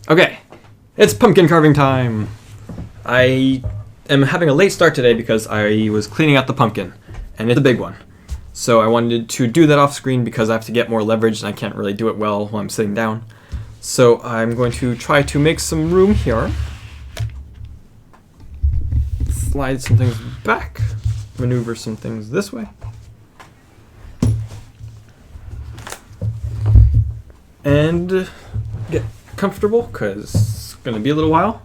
Okay, it's pumpkin carving time. I am having a late start today because I was cleaning out the pumpkin, and it's a big one. So I wanted to do that off screen because I have to get more leverage and I can't really do it well while I'm sitting down. So I'm going to try to make some room here. Slide some things back, maneuver some things this way. And get comfortable because it's going to be a little while.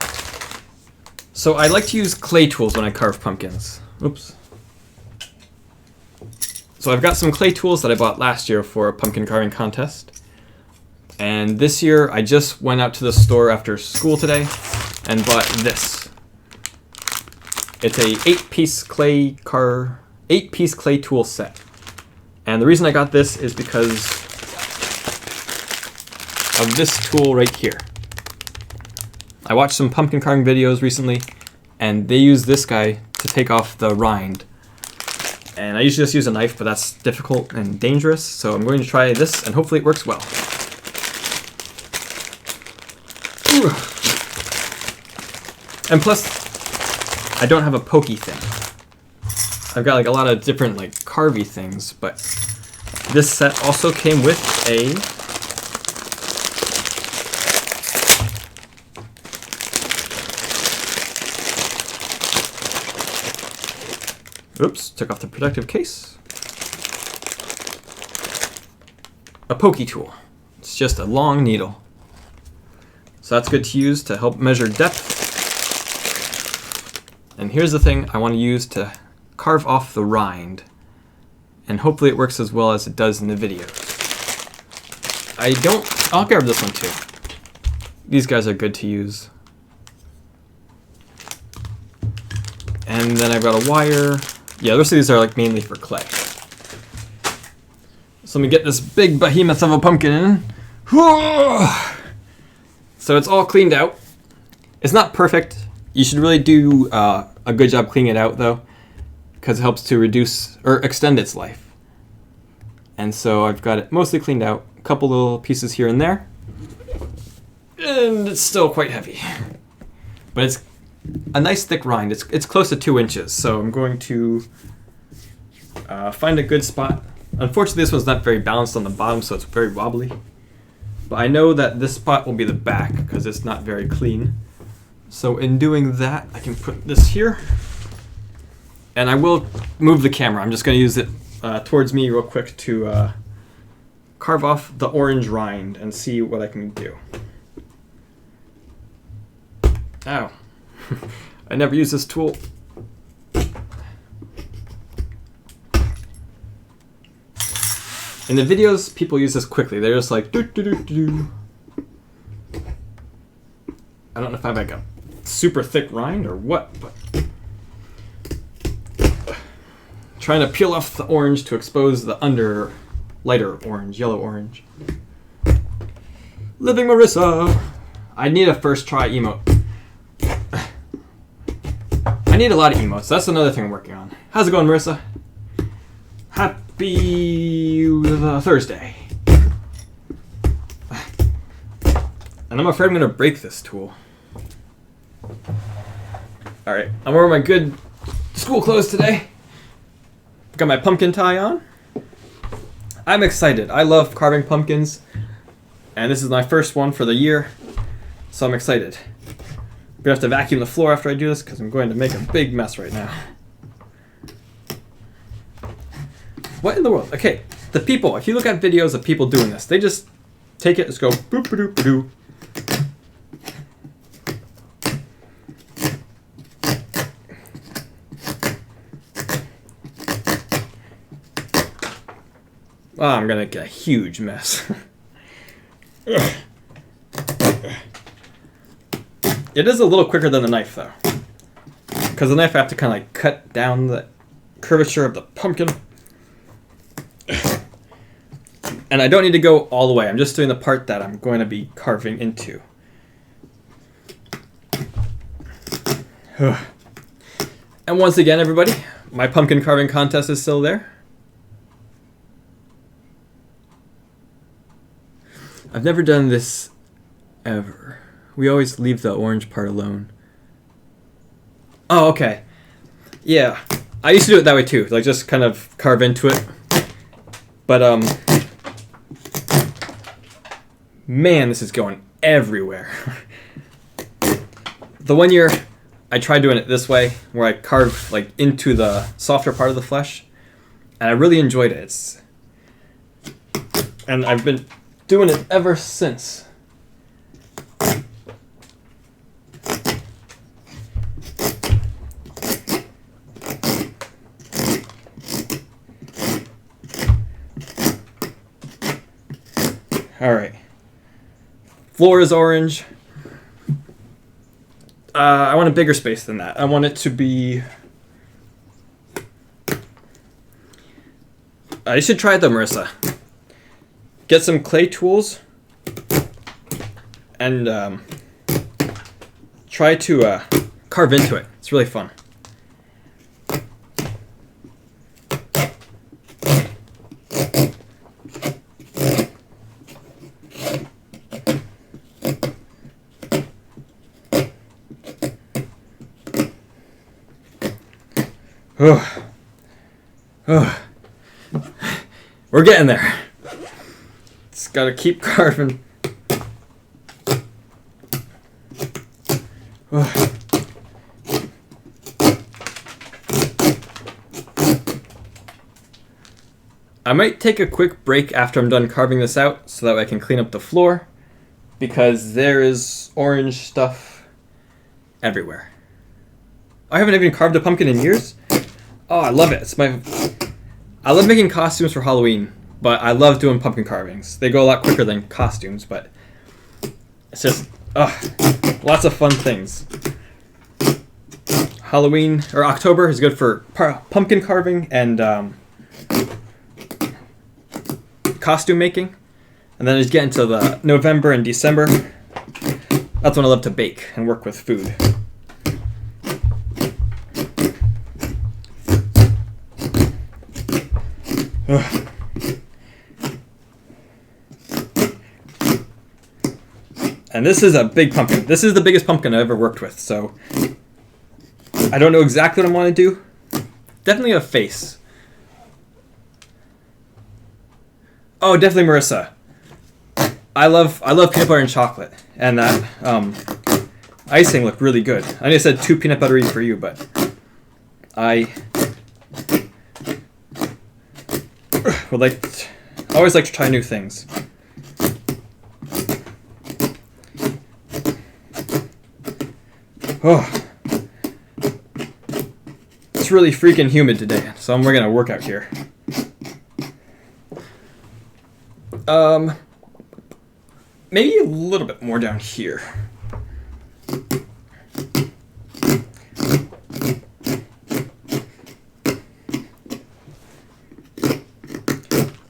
So I like to use clay tools when I carve pumpkins. Oops. So I've got some clay tools that I bought last year for a pumpkin carving contest. And this year I just went out to the store after school today and bought this. It's a 8-piece clay tool set. And the reason I got this is because of this tool right here. I watched some pumpkin carving videos recently, and they use this guy to take off the rind. And I usually just use a knife, but that's difficult and dangerous, so I'm going to try this, and hopefully it works well. Ooh. And plus, I don't have a pokey thing. I've got like a lot of different like carvy things, but this set also came with a oops, took off the protective case. A pokey tool. It's just a long needle. So that's good to use to help measure depth. And here's the thing I want to use to carve off the rind. And hopefully it works as well as it does in the video. I'll grab this one too. These guys are good to use. And then I've got a wire. Yeah, the rest of these are like mainly for clay. So let me get this big behemoth of a pumpkin in. So it's all cleaned out. It's not perfect. You should really do a good job cleaning it out though, because it helps to reduce or extend its life. And so I've got it mostly cleaned out. A couple little pieces here and there. And it's still quite heavy. But it's a nice thick rind. It's close to 2 inches, so I'm going to find a good spot. Unfortunately, this one's not very balanced on the bottom, so it's very wobbly. But I know that this spot will be the back because it's not very clean. So in doing that, I can put this here. And I will move the camera. I'm just going to use it towards me real quick to carve off the orange rind and see what I can do. Ow. I never use this tool. In the videos, people use this quickly. They're just like, do, do, do, do. I don't know if I have like a super thick rind or what, but trying to peel off the orange to expose the under lighter orange, yellow orange. Living Marissa. I need a first try emote. I need a lot of emotes. That's another thing I'm working on. How's it going, Marissa? Happy Thursday. And I'm afraid I'm going to break this tool. Alright, I'm wearing my good school clothes today. Got my pumpkin tie on. I'm excited. I love carving pumpkins. And this is my first one for the year. So I'm excited. I'm going to have to vacuum the floor after I do this because I'm going to make a big mess right now. What in the world? Okay, the people. If you look at videos of people doing this, they just take it and just go boop ba doop doo. Oh, I'm going to get a huge mess. It is a little quicker than the knife, though. Because the knife, I have to kind of like cut down the curvature of the pumpkin. And I don't need to go all the way. I'm just doing the part that I'm going to be carving into. And once again, everybody, my pumpkin carving contest is still there. I've never done this ever. We always leave the orange part alone. Oh, okay. Yeah. I used to do it that way too. Like just kind of carve into it. But man, this is going everywhere. The one year I tried doing it this way, where I carved like into the softer part of the flesh, and I really enjoyed it. And I've been doing it ever since. All right. Floor is orange. I want a bigger space than that. I want it to be... you should try it though, Marissa. Get some clay tools and try to carve into it. It's really fun. We're getting there. Just gotta keep carving. I might take a quick break after I'm done carving this out so that way I can clean up the floor, because there is orange stuff everywhere. I haven't even carved a pumpkin in years. Oh, I love it. I love making costumes for Halloween, but I love doing pumpkin carvings. They go a lot quicker than costumes, but it's just, lots of fun things. Halloween, or October, is good for pumpkin carving and costume making. And then as you get into the November and December, that's when I love to bake and work with food. And this is a big pumpkin. This is the biggest pumpkin I've ever worked with, so I don't know exactly what I want to do. Definitely a face. Oh, definitely Marissa. I love peanut butter and chocolate, and that icing looked really good. I know I said too peanut buttery for you, but I always like to try new things. Oh, it's really freaking humid today, so we're gonna work out here. Maybe a little bit more down here.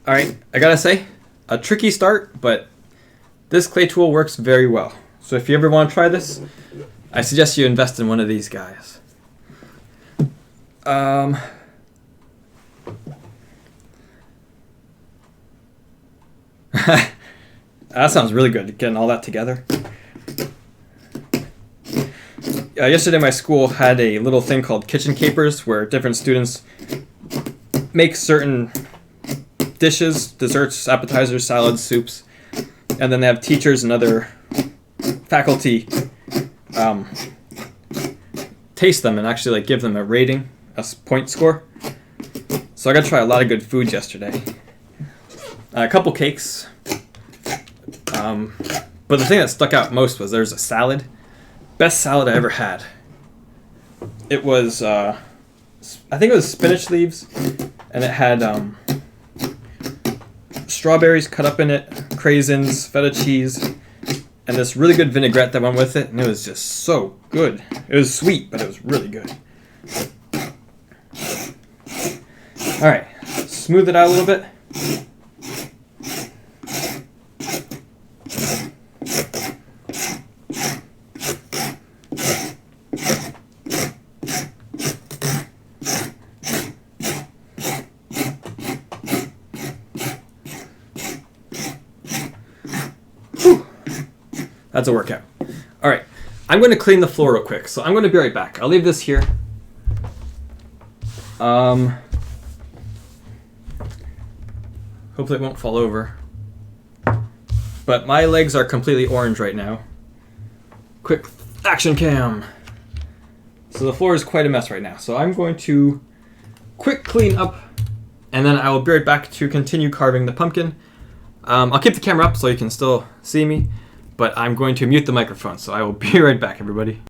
All right, I gotta say, a tricky start, but this clay tool works very well. So if you ever want to try this, I suggest you invest in one of these guys. That sounds really good, getting all that together. Yesterday my school had a little thing called Kitchen Capers, where different students make certain dishes, desserts, appetizers, salads, soups, and then they have teachers and other faculty taste them and actually give them a rating, a point score. So I got to try a lot of good foods yesterday. A couple cakes. But the thing that stuck out most was there's a salad. Best salad I ever had. It was, I think it was spinach leaves, and it had strawberries cut up in it, craisins, feta cheese, and this really good vinaigrette that went with it, and it was just so good. It was sweet, but it was really good. Alright, smooth it out a little bit. That's a workout. All right, I'm going to clean the floor real quick, so I'm going to be right back. I'll leave this here. Hopefully it won't fall over. But my legs are completely orange right now. Quick action cam. So the floor is quite a mess right now. So I'm going to quick clean up, and then I will be right back to continue carving the pumpkin. I'll keep the camera up so you can still see me, but I'm going to mute the microphone. So I will be right back, everybody.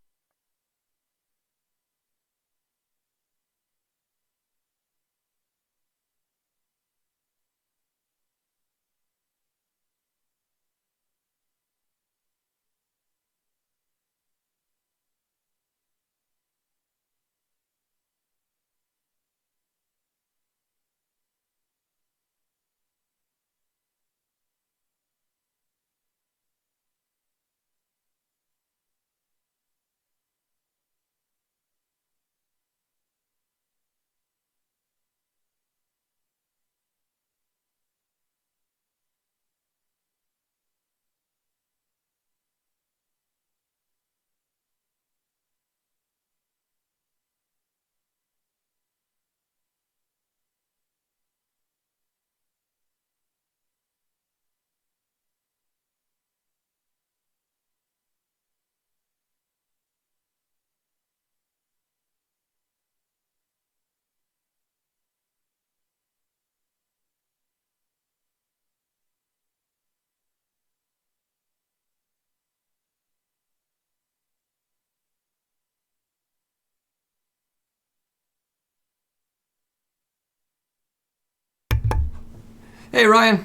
Hey, Ryan.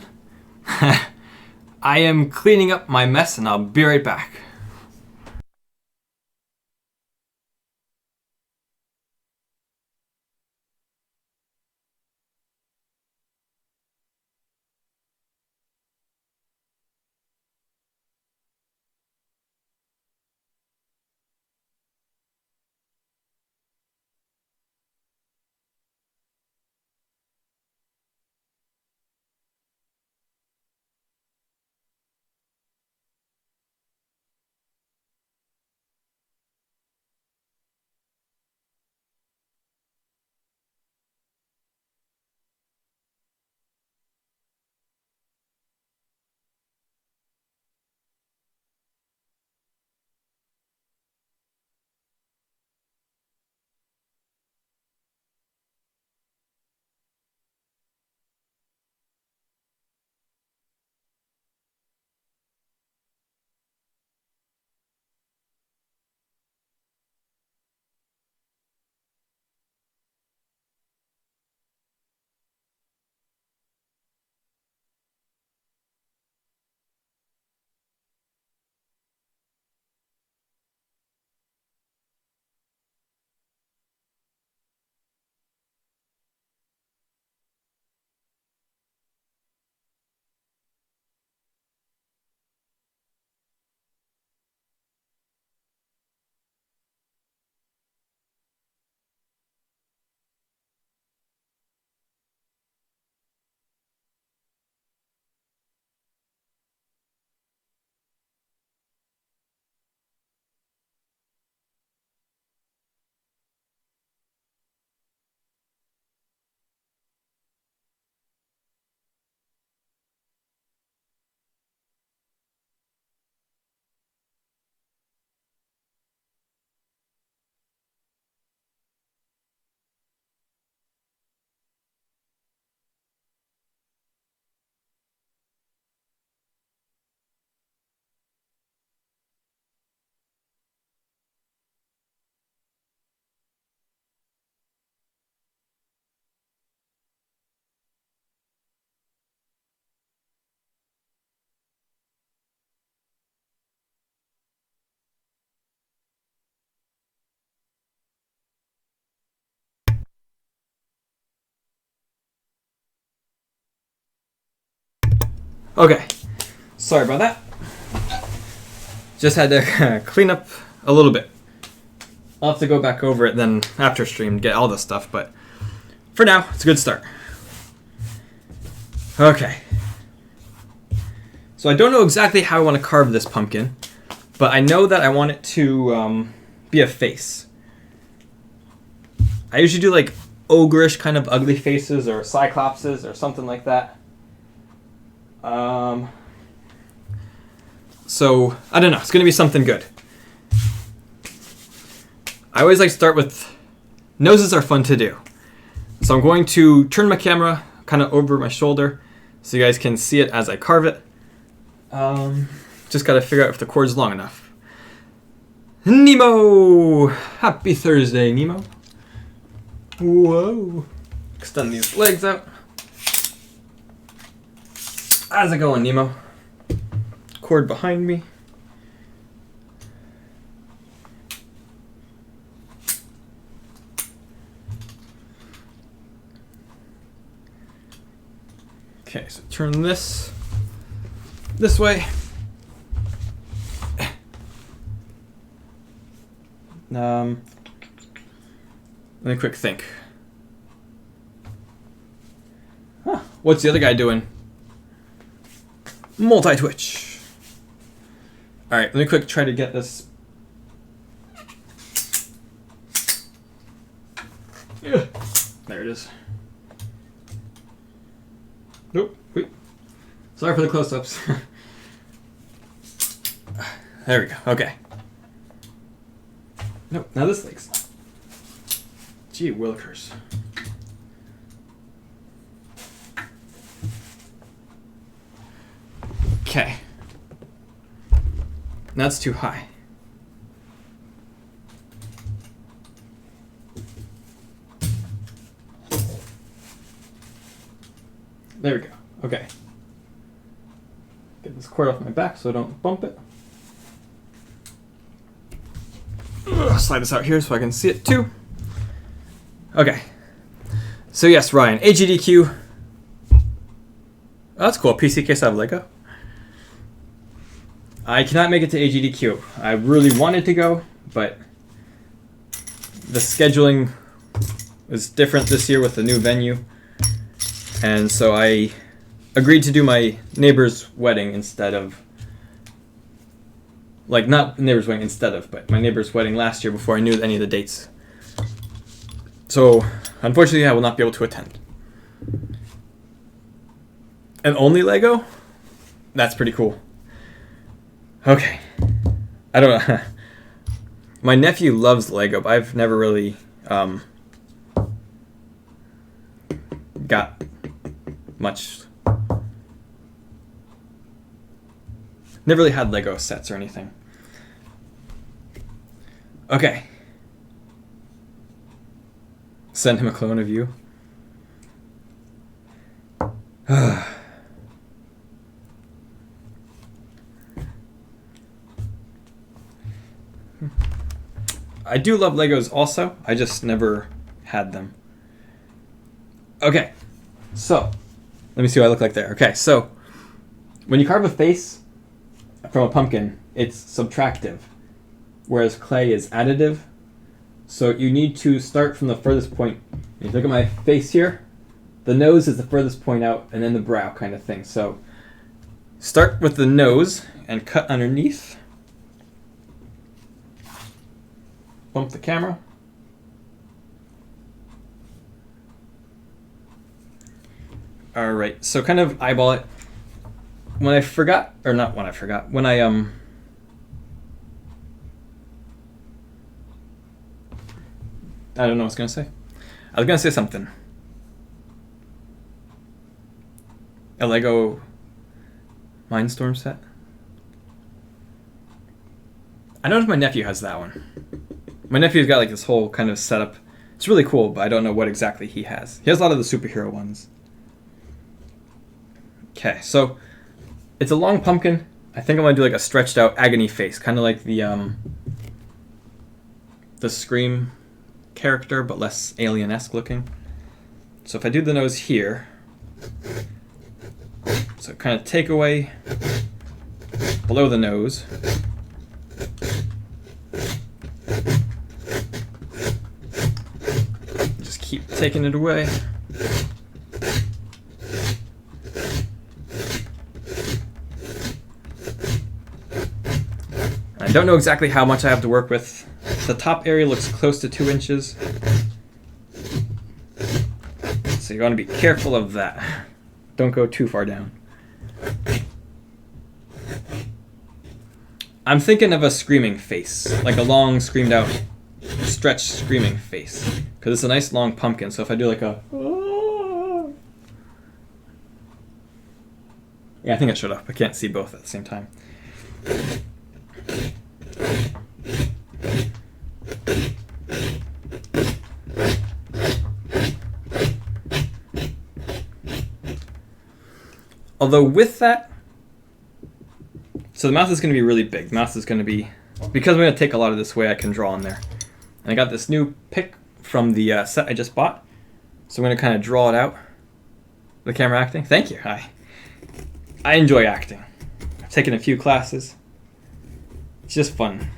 I am cleaning up my mess, and I'll be right back. Okay, sorry about that. Just had to clean up a little bit. I'll have to go back over it then after stream to get all this stuff, but for now, it's a good start. Okay. So I don't know exactly how I want to carve this pumpkin, But I know that I want it to be a face. I usually do like ogreish kind of ugly faces or cyclopses or something like that. So, I don't know. It's going to be something good. I always like to start with... Noses are fun to do. So I'm going to turn my camera kind of over my shoulder so you guys can see it as I carve it. Just got to figure out if the cord's long enough. Nemo! Happy Thursday, Nemo. Whoa. Extend these legs out. How's it going, Nemo? Cord behind me. Okay, so turn this way. Let me quick think. Huh, what's the other guy doing? Multi-twitch. Alright, let me quick try to get this. Yeah. There it is. Nope, wait. Sorry for the close-ups. There we go, okay. Nope, now this leg's. Gee willikers. Okay. That's too high. There we go. Okay. Get this cord off my back so I don't bump it. Slide this out here so I can see it too. Okay. So yes, Ryan, AGDQ. Oh, that's cool. PC case out of Lego. I cannot make it to AGDQ. I really wanted to go, but the scheduling was different this year with the new venue. And so I agreed to do my neighbor's wedding instead of, like, not neighbor's wedding instead of, but my neighbor's wedding last year before I knew any of the dates. So, unfortunately, I will not be able to attend. And only Lego? That's pretty cool. Okay. I don't know. My nephew loves Lego, but I've never really got much. Never really had Lego sets or anything. Okay. Send him a clone of you. I do love Legos also. I just never had them. Okay. So, let me see what I look like there. Okay, so when you carve a face from a pumpkin, it's subtractive, whereas clay is additive. So you need to start from the furthest point. If you look at my face here, the nose is the furthest point out, and then the brow kind of thing. So start with the nose and cut underneath. Bump the camera. All right, so kind of eyeball it. When I forgot, or not when I forgot, when I don't know what I was gonna say. I was gonna say something. A Lego Mindstorm set. I noticed my nephew has that one. My nephew's got like this whole kind of setup. It's really cool, but I don't know what exactly he has. He has a lot of the superhero ones. Okay, so it's a long pumpkin. I think I'm gonna do like a stretched out agony face, kind of like the Scream character, but less alien-esque looking. So if I do the nose here, so kind of take away below the nose. Just keep taking it away. I don't know exactly how much I have to work with. The top area looks close to 2 inches. So you want to be careful of that. Don't go too far down. I'm thinking of a screaming face, like a long screamed out, stretched screaming face. Because it's a nice long pumpkin, so if I do like a... Yeah, I think it showed up. I can't see both at the same time. Although with that, so the mouth is going to be really big. The mouth is going to be, because I'm going to take a lot of this away, I can draw on there. And I got this new pick from the set I just bought. So I'm going to kind of draw it out. The camera acting. Thank you. Hi. I enjoy acting. I've taken a few classes. It's just fun.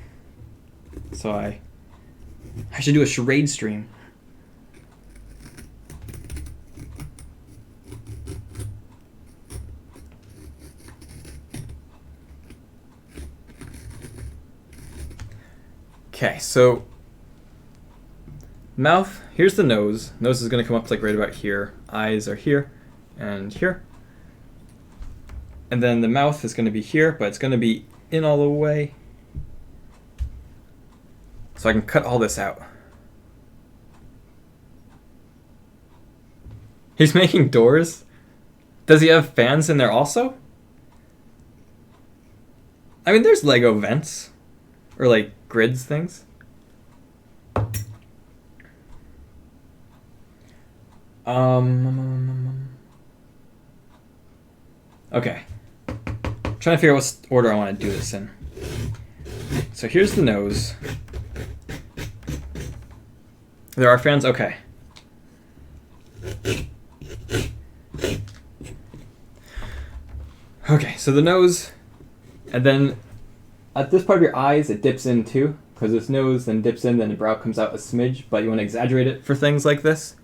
So I should do a charade stream. Okay, so mouth, here's the nose. Nose is going to come up like right about here. Eyes are here and here. And then the mouth is going to be here, but it's going to be in all the way. So I can cut all this out. He's making doors? Does he have fans in there also? I mean, there's Lego vents. Or like grids things. Okay. I'm trying to figure out what order I want to do this in. So here's the nose. There are fans? Okay. Okay, so the nose, and then at this part of your eyes, it dips in too, because this nose then dips in, then the brow comes out a smidge, but you want to exaggerate it for things like this.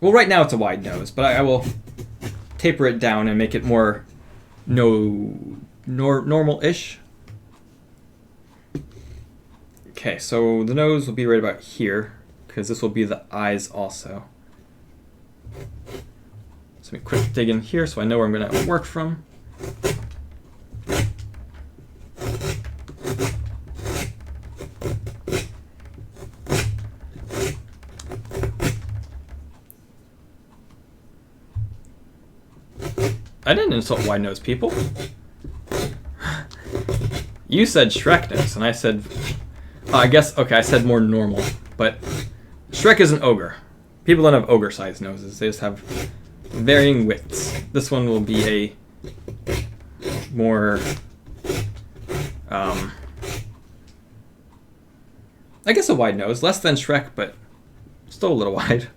Well, right now it's a wide nose, but I will taper it down and make it more normal-ish. Okay, so the nose will be right about here, because this will be the eyes also. So let me quick dig in here so I know where I'm going to work from. I didn't insult wide-nosed people. You said Shrek nose, and I said... I guess, okay, I said more normal, but Shrek is an ogre. People don't have ogre-sized noses. They just have varying widths. This one will be a more... I guess a wide nose. Less than Shrek, but still a little wide.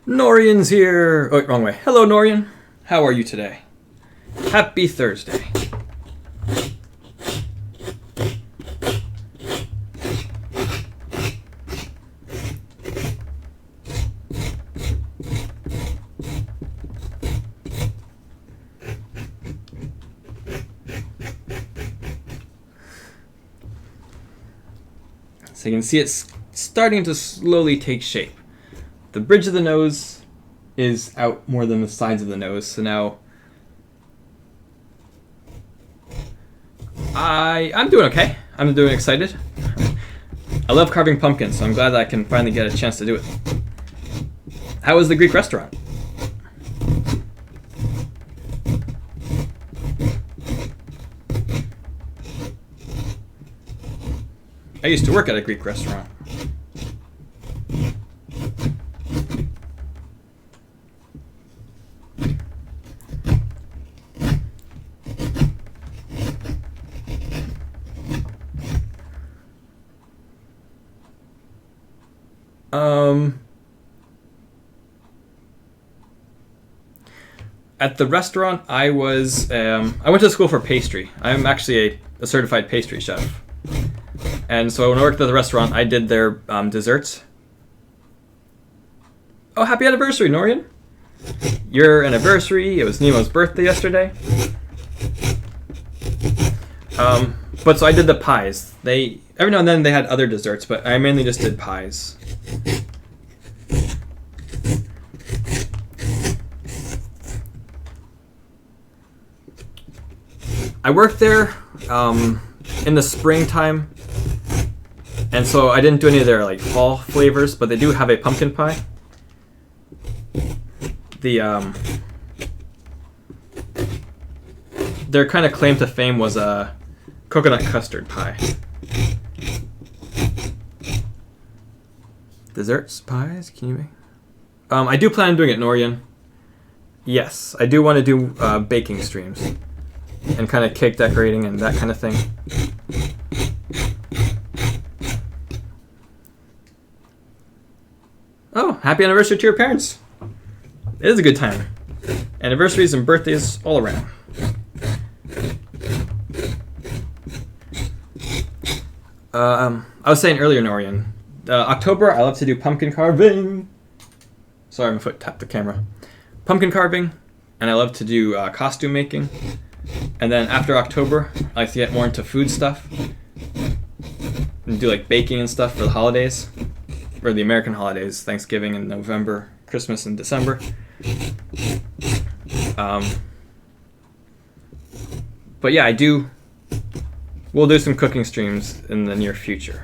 Norian's here! Oh, wrong way. Hello, Norian. How are you today? Happy Thursday. So you can see it's starting to slowly take shape. The bridge of the nose is out more than the sides of the nose, so now I'm doing okay. I'm doing excited. I love carving pumpkins, so I'm glad that I can finally get a chance to do it. How was the Greek restaurant? I used to work at a Greek restaurant. At the restaurant, I was I went to school for pastry. I'm actually a certified pastry chef, and so when I worked at the restaurant, I did their desserts. Oh, happy anniversary, Norian! Your anniversary. It was Nemo's birthday yesterday. But so I did the pies. They every now and then they had other desserts, but I mainly just did pies. I worked there in the springtime, and so I didn't do any of their like fall flavors, but they do have a pumpkin pie. Their kind of claim to fame was a coconut custard pie. Desserts, pies, can you make? I do plan on doing it, Norian. Yes, I do want to do baking streams and kind of cake decorating and that kind of thing. Oh, happy anniversary to your parents. It is a good time. Anniversaries and birthdays all around. I was saying earlier, Norian, October I love to do pumpkin carving. Sorry, my foot tapped the camera. Pumpkin carving, and I love to do costume making. And then after October, I like to get more into food stuff and do like baking and stuff for the holidays, or the American holidays, Thanksgiving in November, Christmas in December. But yeah, we'll do some cooking streams in the near future.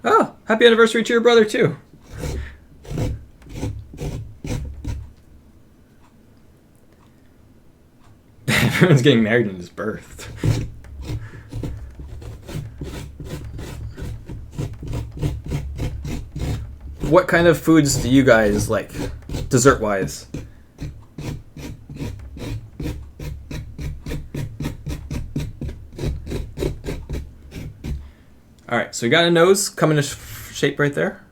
Oh, happy anniversary to your brother too. Everyone's getting married in his birth. What kind of foods do you guys like, dessert-wise? Alright, so we got a nose coming into shape right there.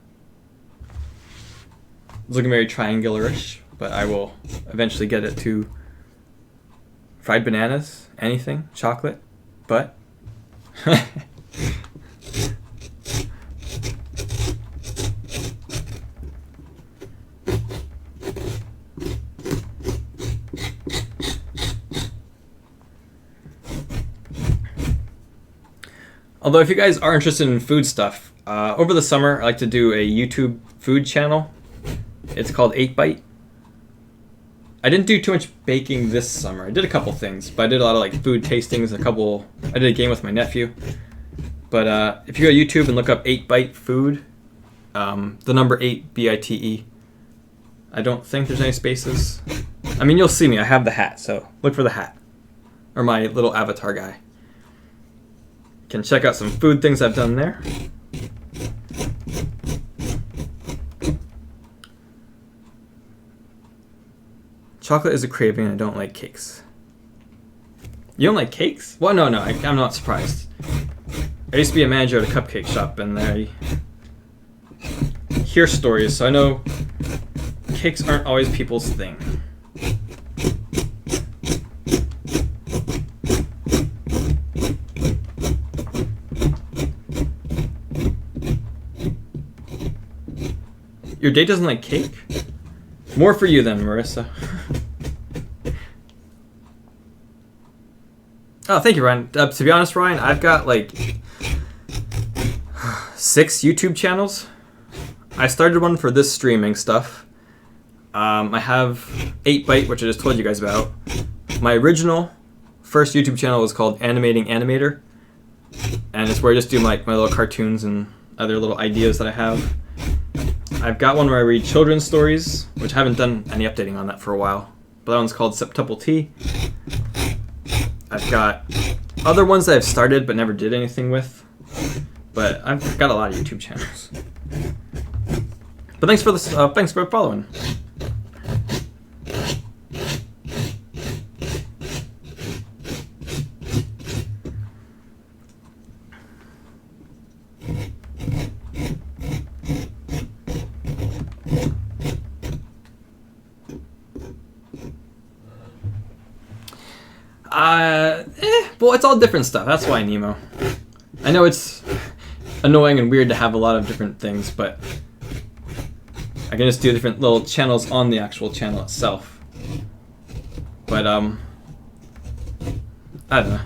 It's looking very triangular-ish, but I will eventually get it to fried bananas, anything, chocolate, but... Although if you guys are interested in food stuff, over the summer I like to do a YouTube food channel. It's called 8Bite. I didn't do too much baking this summer. I did a couple things, but I did a lot of like food tastings. I did a game with my nephew. But if you go to YouTube and look up 8Bite Food, the number 8, B-I-T-E. I don't think there's any spaces. I mean, you'll see me. I have the hat, so look for the hat. Or my little avatar guy. Can check out some food things I've done there. Chocolate is a craving and I don't like cakes. You don't like cakes? Well, no, I'm not surprised. I used to be a manager at a cupcake shop and I hear stories, so I know cakes aren't always people's thing. Your date doesn't like cake? More for you then, Marissa. Oh, thank you, Ryan. To be honest, Ryan, I've got like 6 YouTube channels. I started one for this streaming stuff. I have 8Bite, which I just told you guys about. My original first YouTube channel was called Animating Animator. And it's where I just do like my little cartoons and other little ideas that I have. I've got one where I read children's stories, which I haven't done any updating on that for a while. But that one's called Septuple Tea. I've got other ones that I've started but never did anything with. But I've got a lot of YouTube channels. But thanks for following. Well, it's all different stuff. That's why, Nemo. I know it's annoying and weird to have a lot of different things, but I can just do different little channels on the actual channel itself. But, I don't know.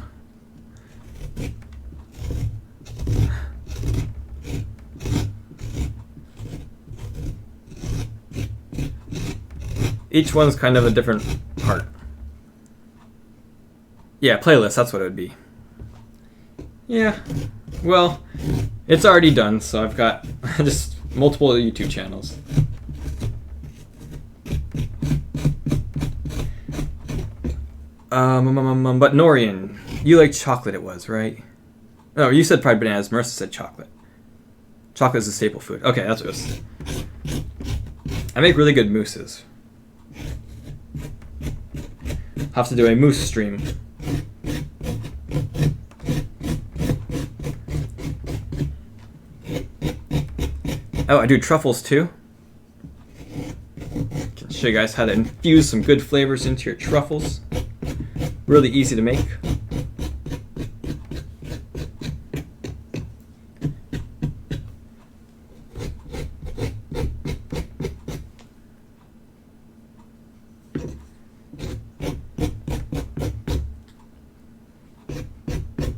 Each one's kind of a different part. Yeah, playlist, that's what it would be. Yeah, well, it's already done, so I've got just multiple YouTube channels. But Norian, you like chocolate it was, right? Oh, you said fried bananas, Marissa said chocolate. Chocolate is a staple food. Okay, that's what it was. I make really good mousses. Have to do a mousse stream. Oh, I do truffles too. Can show you guys how to infuse some good flavors into your truffles. Really easy to make.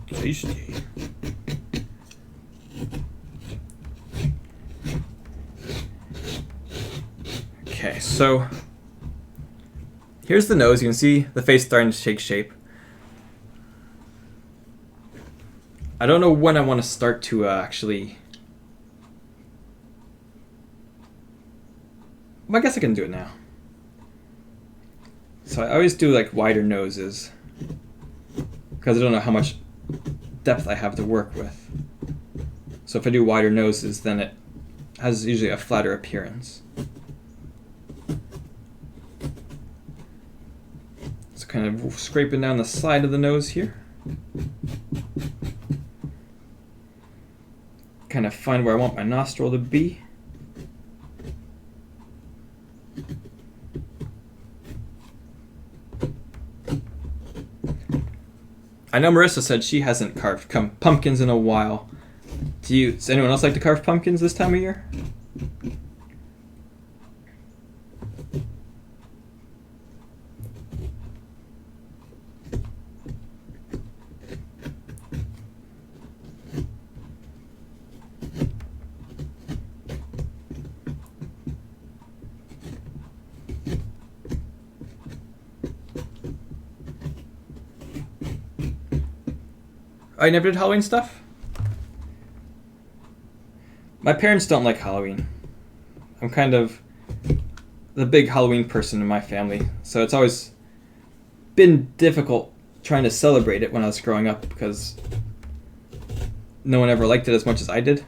Tasty. Okay, so here's the nose. You can see the face starting to take shape. I don't know when I want to start to actually... Well, I guess I can do it now. So I always do like wider noses because I don't know how much depth I have to work with. So if I do wider noses, then it has usually a flatter appearance. So kind of scraping down the side of the nose here. Kind of find where I want my nostril to be. I know Marissa said she hasn't carved pumpkins in a while. Does anyone else like to carve pumpkins this time of year? I never did Halloween stuff? My parents don't like Halloween. I'm kind of the big Halloween person in my family, so it's always been difficult trying to celebrate it when I was growing up because no one ever liked it as much as I did.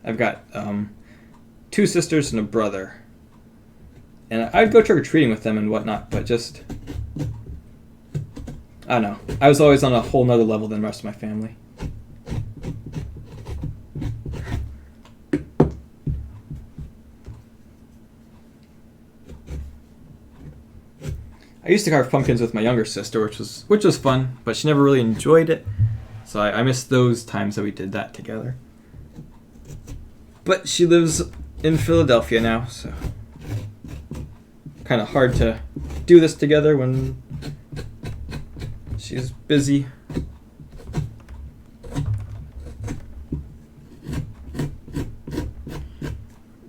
I've got 2 sisters and a brother, and I'd go trick-or-treating with them and whatnot, but just... I don't know. I was always on a whole nother level than the rest of my family. I used to carve pumpkins with my younger sister, which was fun, but she never really enjoyed it. So I miss those times that we did that together. But she lives in Philadelphia now, so kind of hard to do this together when she's busy.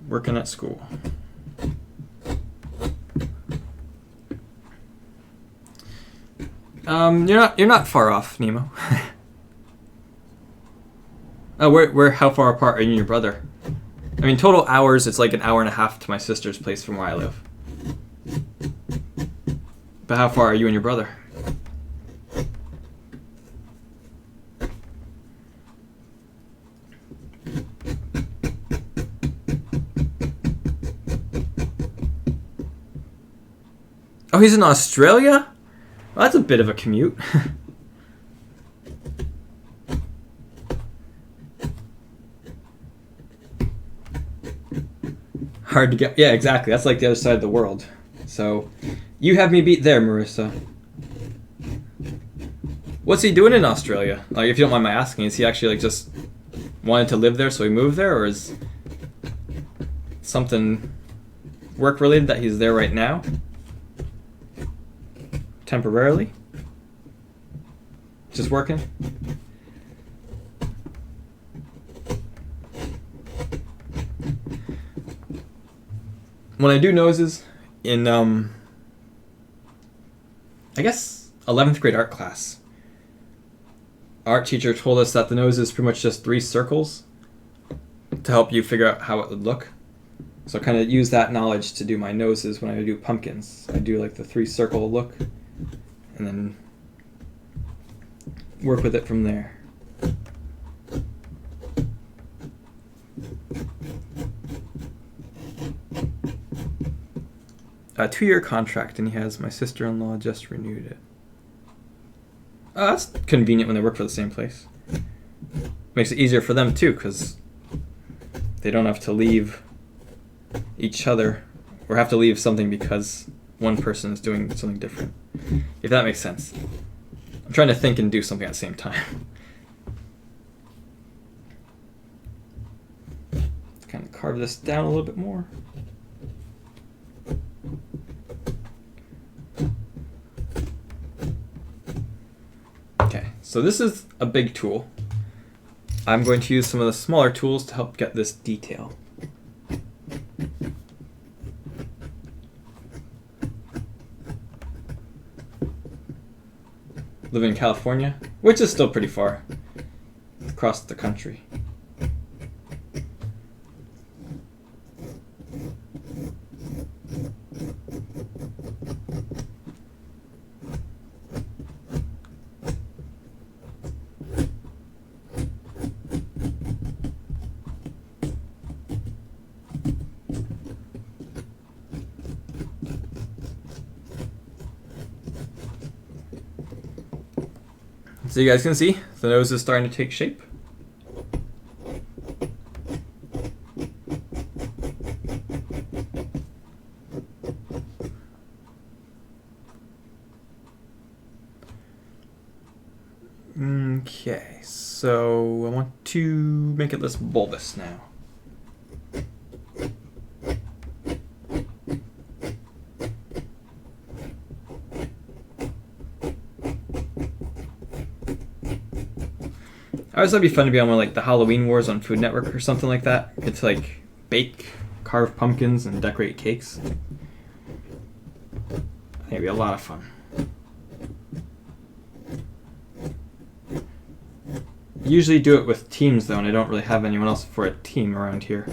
Working at school. You're not far off, Nemo. Oh, how far apart are you and your brother? I mean, total hours, it's like an hour and a half to my sister's place from where I live. But how far are you and your brother? Oh, he's in Australia? Well, that's a bit of a commute. Hard to get. Yeah, exactly. That's like the other side of the world. So, you have me beat there, Marissa. What's he doing in Australia? Like, if you don't mind my asking, is he actually like just wanted to live there, so he moved there, or is something work related that he's there right now? Temporarily? Just working? When I do noses in, I guess, 11th grade art class, art teacher told us that the nose is pretty much just 3 circles to help you figure out how it would look. So I kind of use that knowledge to do my noses when I do pumpkins. I do like the 3-circle look and then work with it from there. A 2-year contract, and he has my sister-in-law just renewed it. Oh, that's convenient when they work for the same place. Makes it easier for them too, because they don't have to leave each other or have to leave something because one person is doing something different. If that makes sense. I'm trying to think and do something at the same time. Let's kind of carve this down a little bit more. Okay, so this is a big tool. I'm going to use some of the smaller tools to help get this detail. Living in California, which is still pretty far across the country. So you guys can see the nose is starting to take shape. Okay, so I want to make it less bulbous now. I always thought it'd be fun to be on one of like the Halloween Wars on Food Network or something like that. Get to like bake, carve pumpkins, and decorate cakes. I think it'd be a lot of fun. Usually do it with teams though, and I don't really have anyone else for a team around here.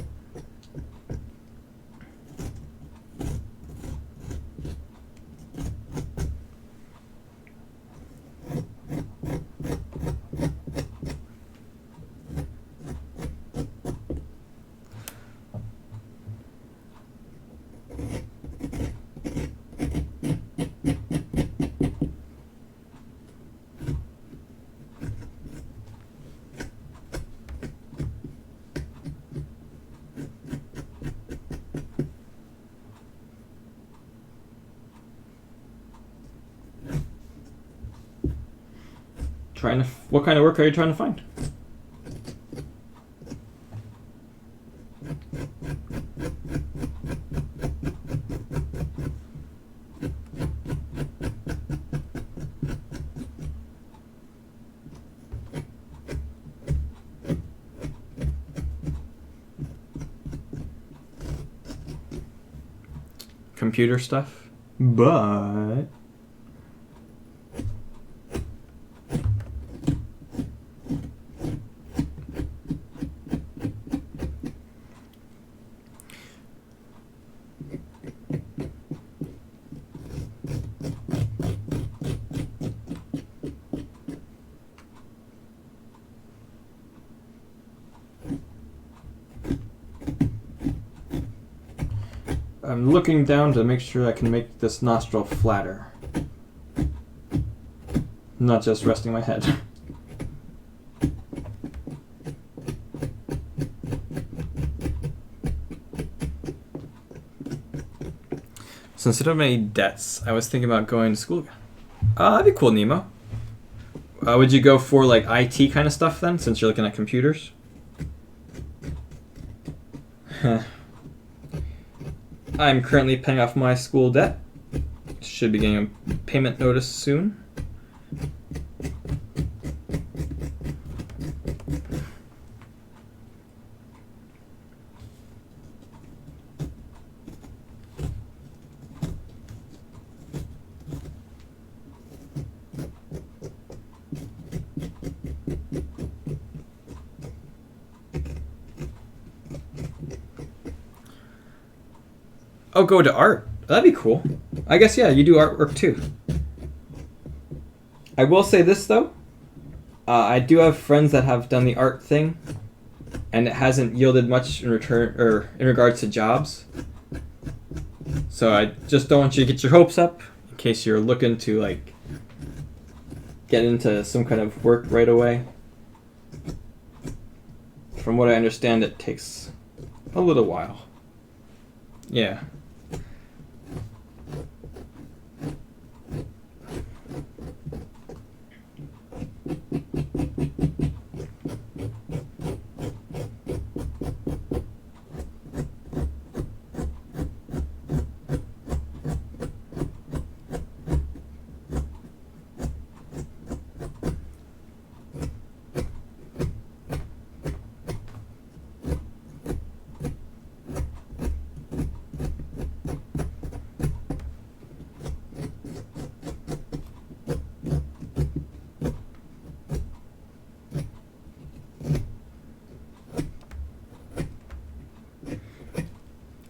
What kind of work are you trying to find? Computer stuff, but I'm looking down to make sure I can make this nostril flatter. Not just resting my head. Since I don't have any debts, I was thinking about going to school again. That'd be cool, Nemo. Would you go for like IT kind of stuff then, since you're looking at computers? I'm currently paying off my school debt. Should be getting a payment notice soon. Oh, go to art. That'd be cool. I guess, yeah, you do artwork too. I will say this, though. I do have friends that have done the art thing, and it hasn't yielded much in return, or in regards to jobs. So I just don't want you to get your hopes up, in case you're looking to, like, get into some kind of work right away. From what I understand, it takes a little while. Yeah.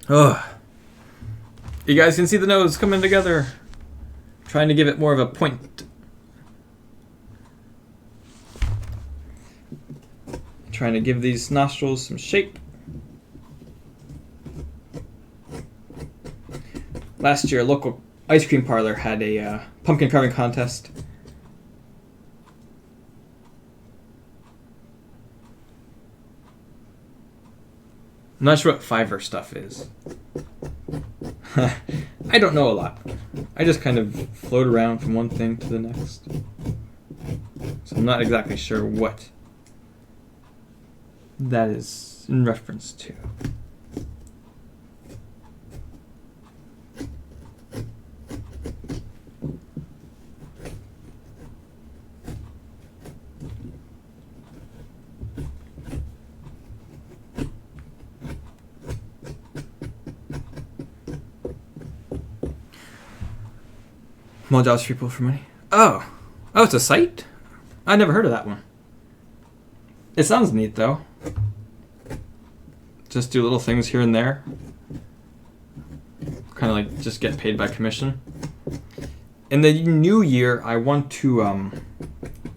Ugh. You guys can see the nose coming together. Trying to give it more of a point. Trying to give these nostrils some shape. Last year, a local ice cream parlor had a pumpkin carving contest. I'm not sure what Fiverr stuff is. I don't know a lot. I just kind of float around from one thing to the next. So I'm not exactly sure what that is in reference to. Small jobs for people for money. Oh, it's a site? I never heard of that one. It sounds neat though. Just do little things here and there. Kind of like just get paid by commission. In the new year, I want to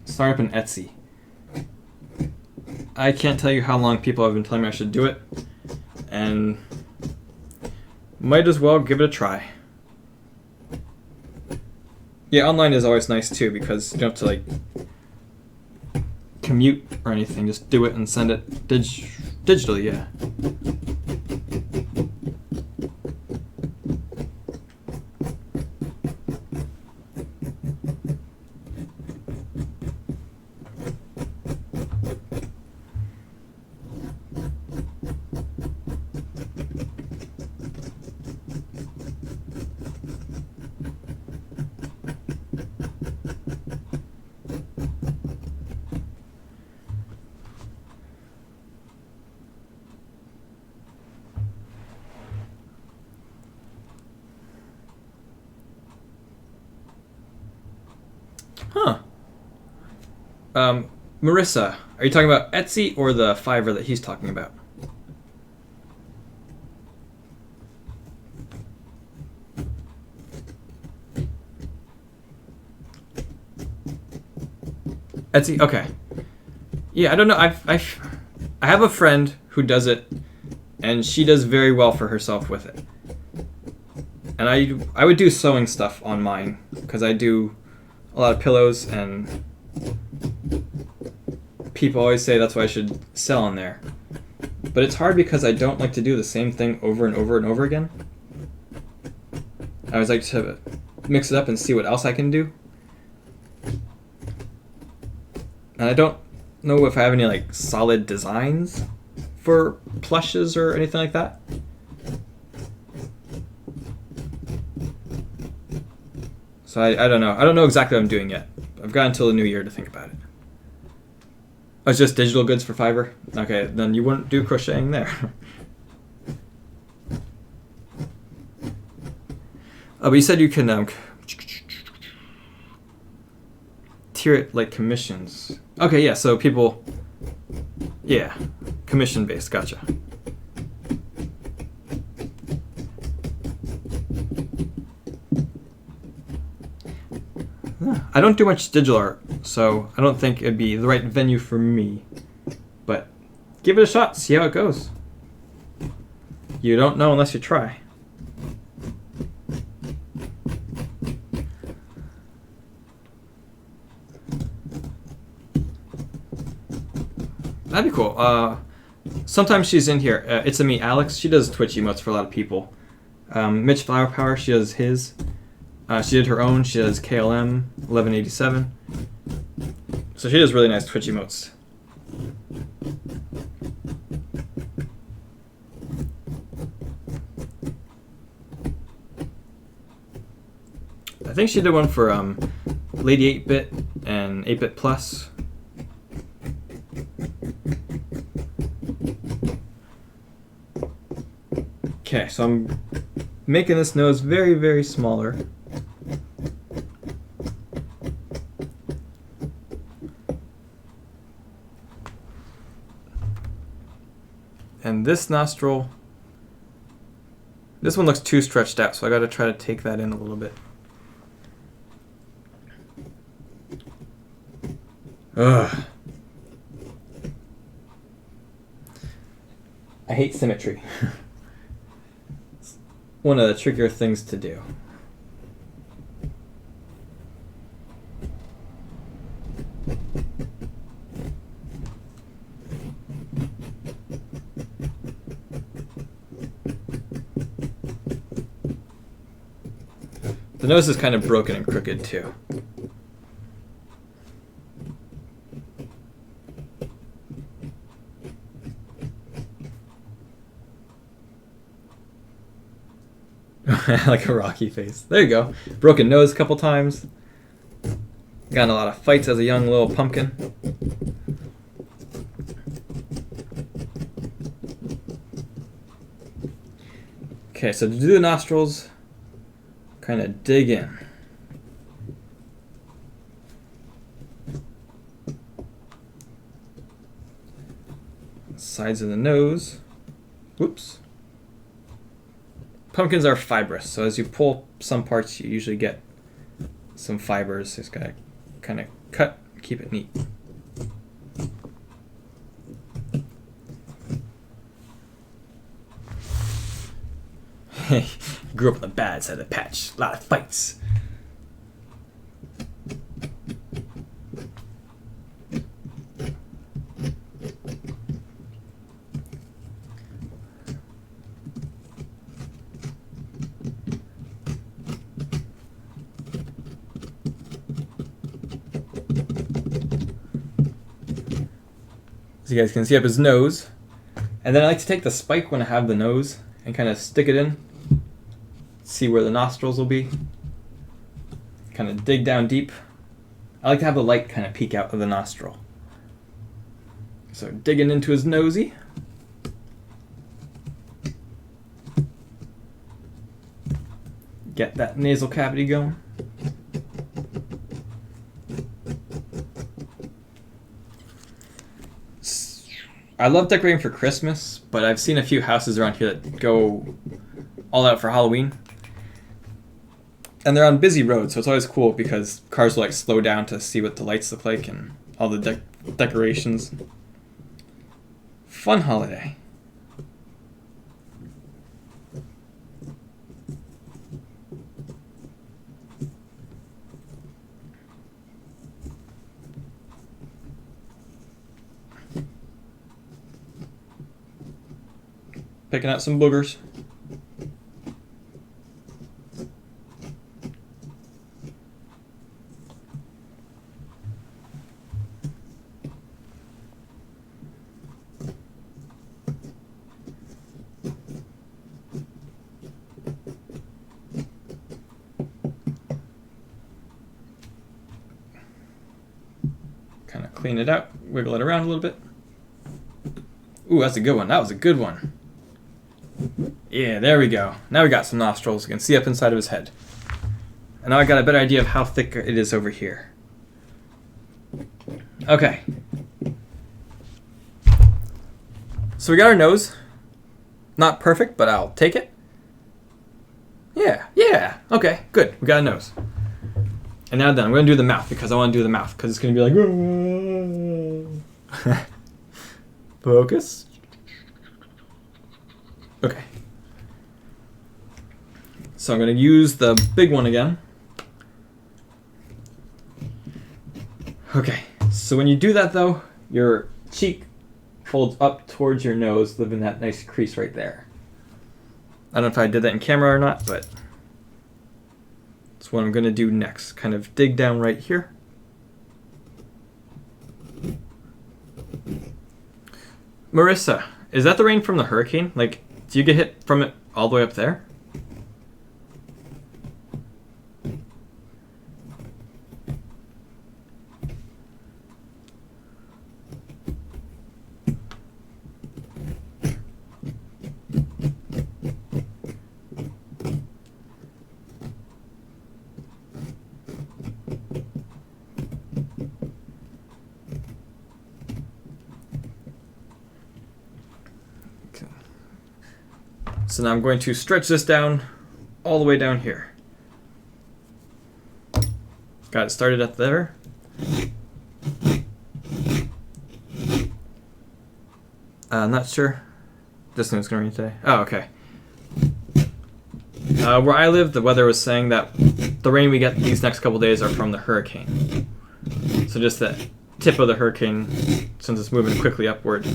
start up an Etsy. I can't tell you how long people have been telling me I should do it, and might as well give it a try. Yeah, online is always nice too because you don't have to like commute or anything. Just do it and send it digitally, yeah. Huh. Marissa, are you talking about Etsy or the Fiverr that he's talking about? Etsy, okay. Yeah, I don't know. I have a friend who does it, and she does very well for herself with it. And I would do sewing stuff on mine because I do a lot of pillows, and people always say that's why I should sell on there. But it's hard because I don't like to do the same thing over and over and over again. I always like to mix it up and see what else I can do. And I don't know if I have any like solid designs for plushes or anything like that. So I don't know. I don't know exactly what I'm doing yet. I've got until the new year to think about it. Oh, it's just digital goods for Fiverr? Okay, then you wouldn't do crocheting there. Oh, but you said you can tier it like commissions. Okay, yeah, so people... Yeah, commission-based, gotcha. I don't do much digital art, so I don't think it'd be the right venue for me. But give it a shot, see how it goes. You don't know unless you try. That'd be cool. Sometimes she's in here. It's a me, Alex. She does Twitch emotes for a lot of people. Mitch Flower Power, she does his. She did her own. She does KLM 1187. So she does really nice Twitch emotes. I think she did one for Lady 8-Bit and 8-Bit Plus. Okay, so I'm making this nose very, very smaller. And this nostril, this one looks too stretched out, so I gotta try to take that in a little bit. Ugh. I hate symmetry. It's one of the trickier things to do. The nose is kind of broken and crooked too. Like a Rocky face. There you go. Broken nose a couple times. Got in a lot of fights as a young little pumpkin. Okay, so to do the nostrils, kind of dig in. Sides of the nose. Whoops. Pumpkins are fibrous, so as you pull some parts, you usually get some fibers. Just gotta kind of cut, keep it neat. Hey, grew up on the bad side of the patch. A lot of fights. So you guys can see up his nose. And then I like to take the spike when I have the nose and kind of stick it in. See where the nostrils will be. Kind of dig down deep. I like to have the light kind of peek out of the nostril. So digging into his nosy. Get that nasal cavity going. I love decorating for Christmas, but I've seen a few houses around here that go all out for Halloween. And they're on busy roads, so it's always cool because cars will like slow down to see what the lights look like and all the decorations. Fun holiday. Picking out some boogers. clean it out, wiggle it around a little bit. Ooh, that's a good one. That was a good one. Yeah, there we go. Now we got some nostrils. You can see up inside of his head. And now I got a better idea of how thick it is over here. Okay. So we got our nose. Not perfect, but I'll take it. Yeah. Okay, good. We got a nose. And now then, I'm going to do the mouth because I want to do the mouth because it's going to be like... Focus. Okay. So I'm going to use the big one again. Okay. So when you do that though, your cheek folds up towards your nose, leaving that nice crease right there. I don't know if I did that in camera or not, but that's what I'm going to do next. Kind of dig down right here. Marissa, is that the rain from the hurricane? Like, do you get hit from it all the way up there? So now I'm going to stretch this down all the way down here. Got it started up there. I'm not sure. This thing's going to rain today. Oh, okay. Where I live, the weather was saying that the rain we get these next couple days are from the hurricane. So just the tip of the hurricane, since it's moving quickly upward.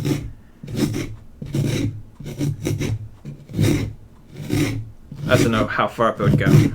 I have to know how far up it would go.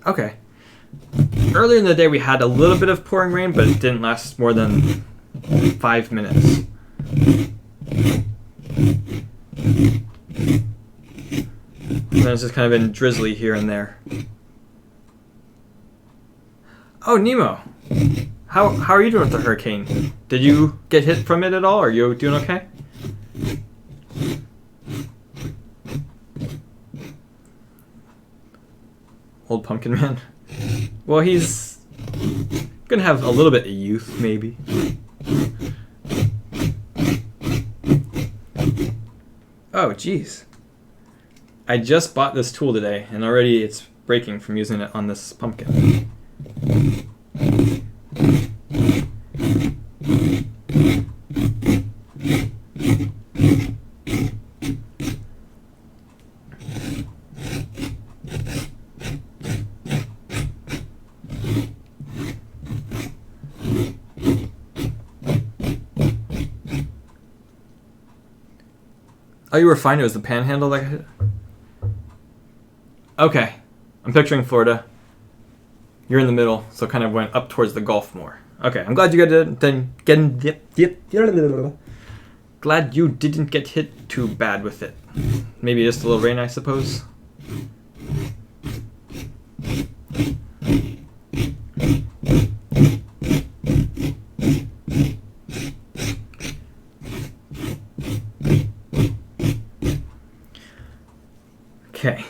Okay. Earlier in the day we had a little bit of pouring rain, but it didn't last more than 5 minutes. And then it's just kind of been drizzly here and there. Oh, Nemo. How are you doing with the hurricane? Did you get hit from it at all? Are you doing okay? Old Pumpkin Man. Well, he's gonna have a little bit of youth, maybe. Oh, jeez. I just bought this tool today, and already it's breaking from using it on this pumpkin. Oh, you were fine. It was the panhandle that got hit? Okay. I'm picturing Florida. You're in the middle, so kind of went up towards the Gulf more. Okay, I'm glad you glad you didn't get hit too bad with it. Maybe just a little rain, I suppose. Okay.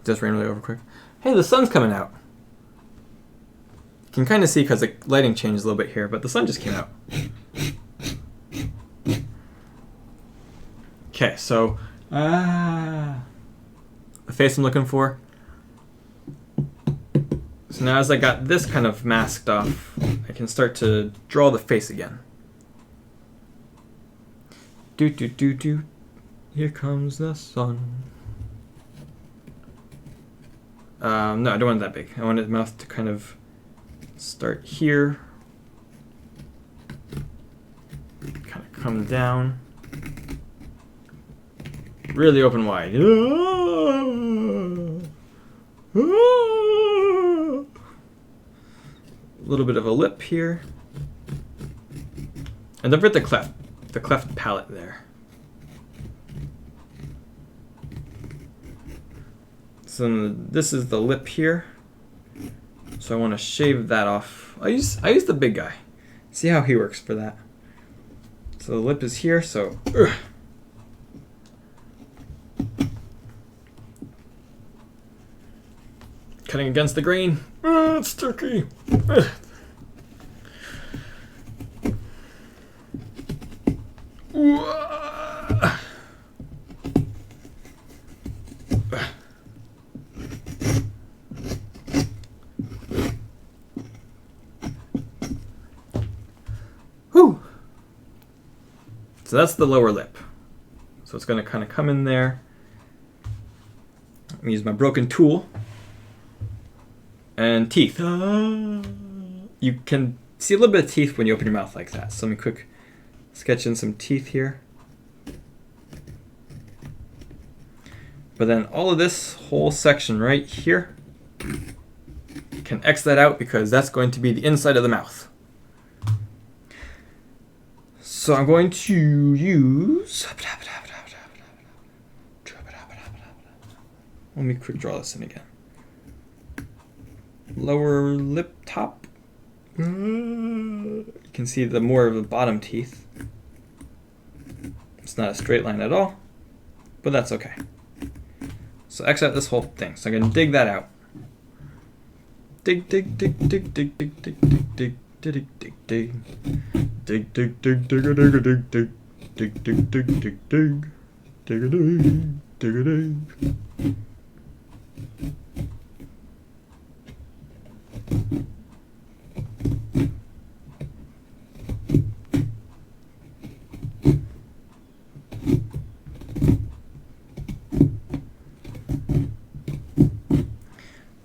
Just ran really over quick. Hey, the sun's coming out. You can kind of see because the lighting changed a little bit here, but the sun just came out. Okay, so the face I'm looking for. So now as I got this kind of masked off, I can start to draw the face again. Do do do do. Here comes the sun. No, I don't want it that big. I want his mouth to kind of start here. Kind of come down. Really open wide. A little bit of a lip here. And don't forget the cleft palate there. So this is the lip here. So I want to shave that off. I use the big guy. See how he works for that. So the lip is here, so cutting against the grain. It's sticky. Whew. So that's the lower lip. So it's going to kind of come in there. Let me use my broken tool. And teeth. You can see a little bit of teeth when you open your mouth like that. So let me quick sketch in some teeth here. But then all of this whole section right here, you can X that out because that's going to be the inside of the mouth. So I'm going to use... Let me quick draw this in again. Lower lip top. You can see the more of the bottom teeth. It's not a straight line at all, but that's okay. So X out this whole thing. So I'm going to dig that out. Dig, dig, dig, dig, dig, dig, dig, dig, dig, dig, dig, dig. Dig, dig, dig, dig, dig, dig, dig, dig, dig, dig, dig, dig, dig, dig, dig, dig.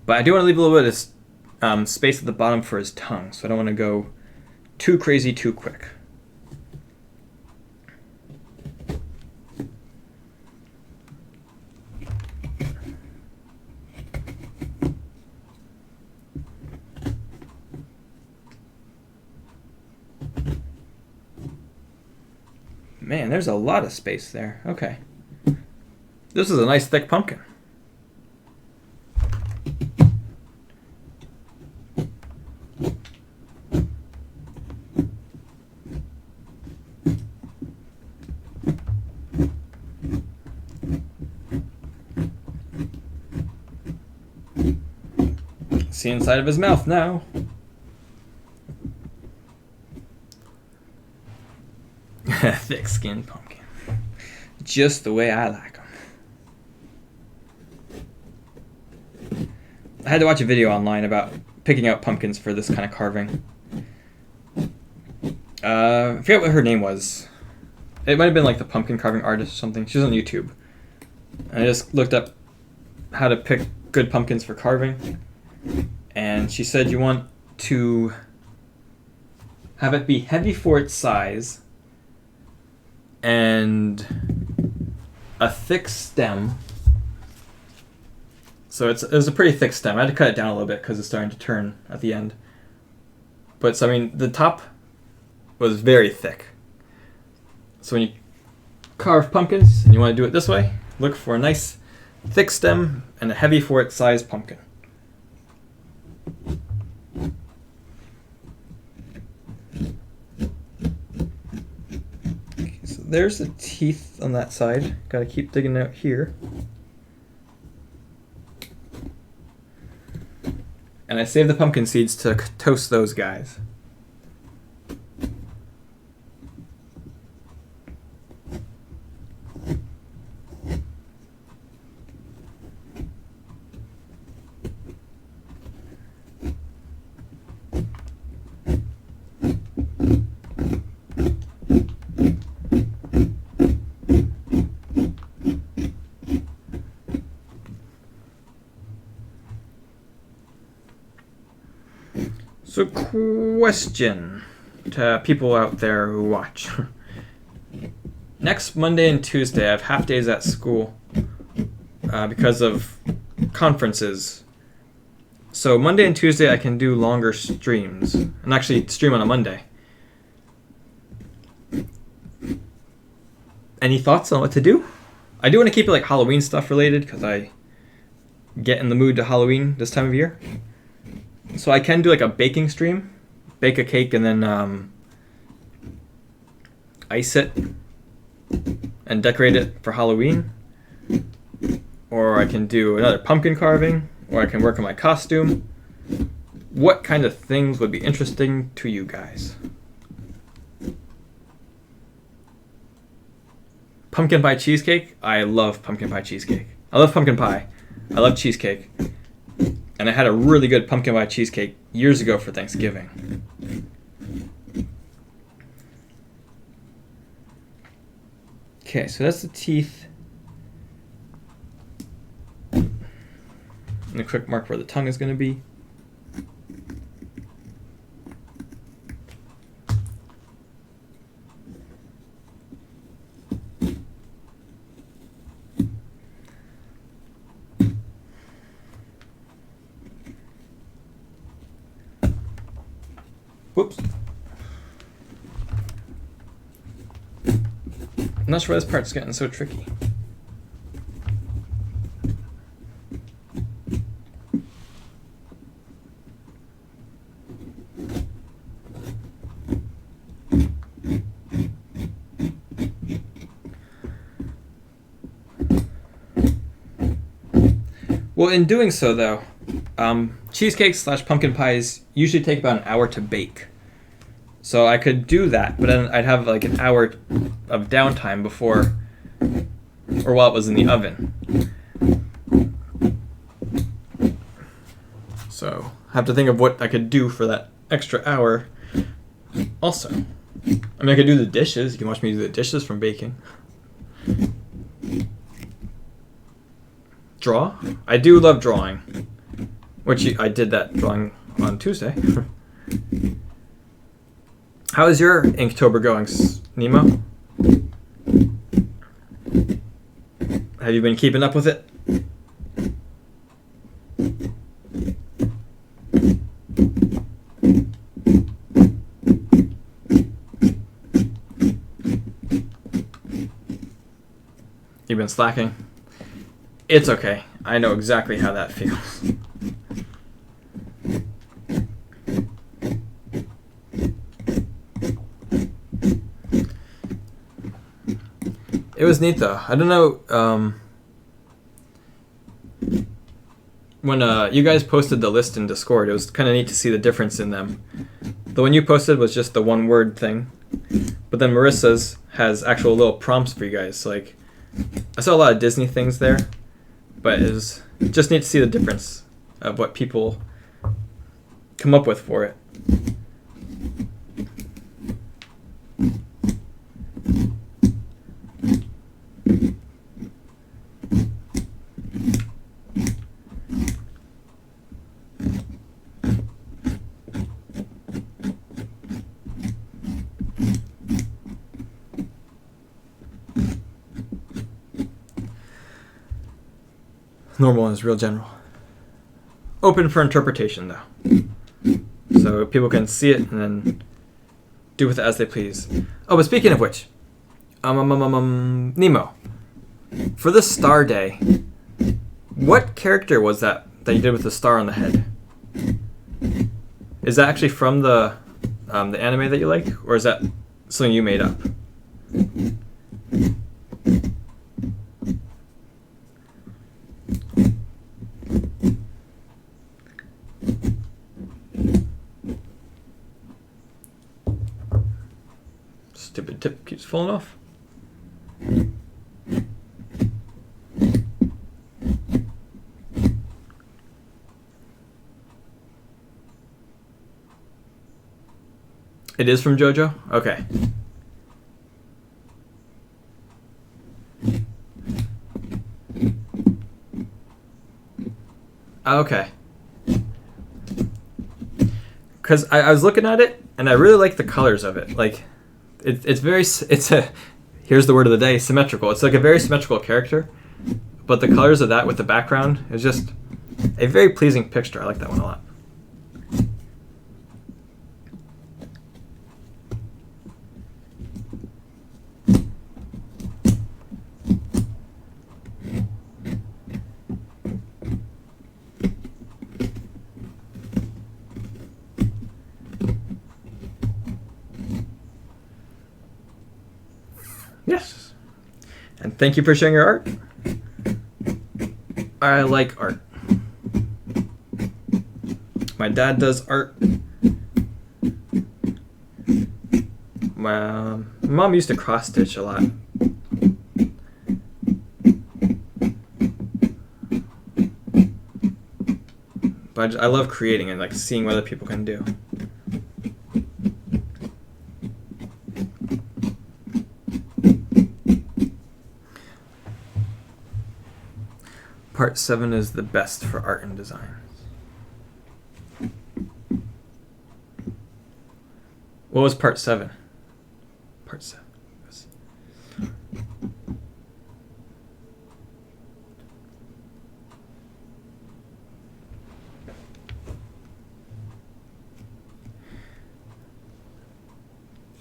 But I do want to leave a little bit of space at the bottom for his tongue, so I don't want to go too crazy too quick. Man, there's a lot of space there. Okay. This is a nice thick pumpkin. See inside of his mouth now. Thick skinned pumpkin. Just the way I like them. I had to watch a video online about picking out pumpkins for this kind of carving. I forget what her name was. It might have been like the pumpkin carving artist or something. She was on YouTube. And I just looked up how to pick good pumpkins for carving. And she said you want to have it be heavy for its size and a thick stem. So it was a pretty thick stem. I had to cut it down a little bit because it's starting to turn at the end. But so I mean, the top was very thick. So when you carve pumpkins and you want to do it this way, look for a nice thick stem and a heavy for its size pumpkin. Okay, so there's the teeth on that side. Got to keep digging out here. And I saved the pumpkin seeds to toast those guys. So, question to people out there who watch. Next Monday and Tuesday, I have half days at school because of conferences. So Monday and Tuesday, I can do longer streams and actually stream on a Monday. Any thoughts on what to do? I do want to keep it like Halloween stuff related because I get in the mood to Halloween this time of year. So I can do like a baking stream, bake a cake and then ice it and decorate it for Halloween. Or I can do another pumpkin carving, or I can work on my costume. What kind of things would be interesting to you guys? Pumpkin pie cheesecake? I love pumpkin pie cheesecake. I love pumpkin pie. I love cheesecake. And I had a really good pumpkin pie cheesecake years ago for Thanksgiving. Okay, so that's the teeth. And a quick mark where the tongue is going to be. Whoops. I'm not sure why this part's getting so tricky. Well, in doing so, though, cheesecakes / pumpkin pies usually take about an hour to bake. So I could do that, but then I'd have like an hour of downtime before, or while it was in the oven. So I have to think of what I could do for that extra hour. Also, I mean, I could do the dishes. You can watch me do the dishes from baking. Draw? I do love drawing, which I did that drawing on Tuesday. How is your Inktober going, Nemo? Have you been keeping up with it? You've been slacking? It's okay. I know exactly how that feels. It was neat though. I don't know, when you guys posted the list in Discord, it was kind of neat to see the difference in them. The one you posted was just the one word thing, but then Marissa's has actual little prompts for you guys. Like, I saw a lot of Disney things there, but it was just neat to see the difference of what people come up with for it. Normal is real general. Open for interpretation, though. So people can see it and then do with it as they please. Oh, but speaking of which, Nemo, for the Star Day, what character was that you did with the star on the head? Is that actually from the anime that you like, or is that something you made up? Stupid tip keeps falling off. It is from JoJo? Okay. Okay. because I was looking at it and I really like the colors of it. Like, here's the word of the day, symmetrical. It's like a very symmetrical character, but the colors of that with the background is just a very pleasing picture. I like that one a lot. Yes. And thank you for sharing your art. I like art. My dad does art. My mom used to cross stitch a lot. But I love creating and like seeing what other people can do. Part 7 is the best for art and design. What was part 7? Part 7.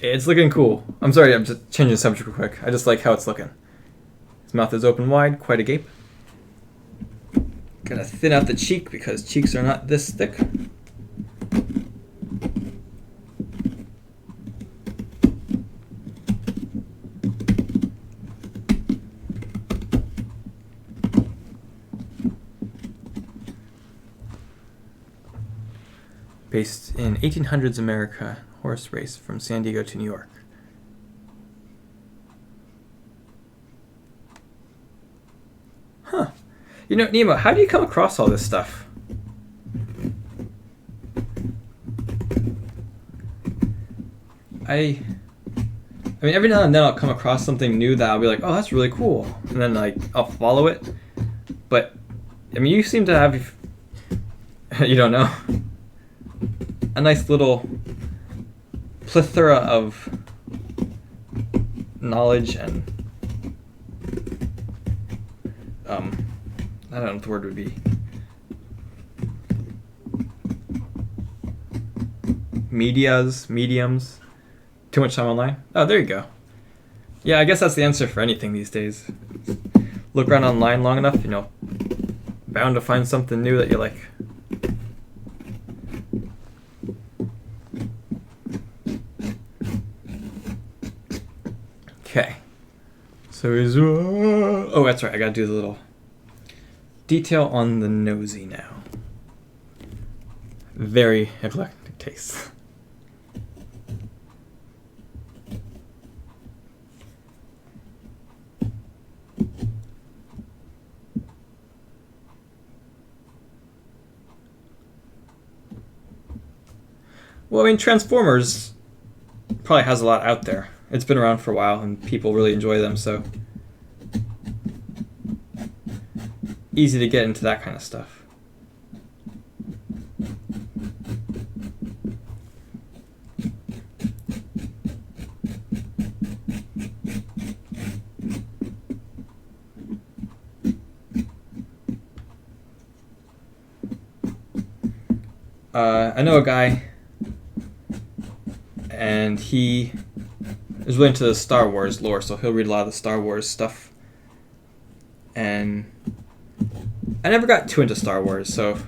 It's looking cool. I'm sorry, I'm just changing the subject real quick. I just like how it's looking. His mouth is open wide, quite agape. Gotta thin out the cheek because cheeks are not this thick. Based in 1800s America, horse race from San Diego to New York. Huh. You know, Nemo, how do you come across all this stuff? I mean, every now and then I'll come across something new that I'll be like, oh, that's really cool. And then, like, I'll follow it. But, I mean, you seem to have, you don't know, a nice little plethora of knowledge and, I don't know what the word would be. Mediums. Too much time online? Oh, there you go. Yeah, I guess that's the answer for anything these days. Look around online long enough, you know, bound to find something new that you like. Okay. So is oh, that's right. I gotta do the little detail on the nosy now. Very eclectic taste. Well, I mean, Transformers probably has a lot out there. It's been around for a while, and people really enjoy them, so easy to get into that kind of stuff. I know a guy, and he is really into the Star Wars lore, so he'll read a lot of the Star Wars stuff. And I never got too into Star Wars, so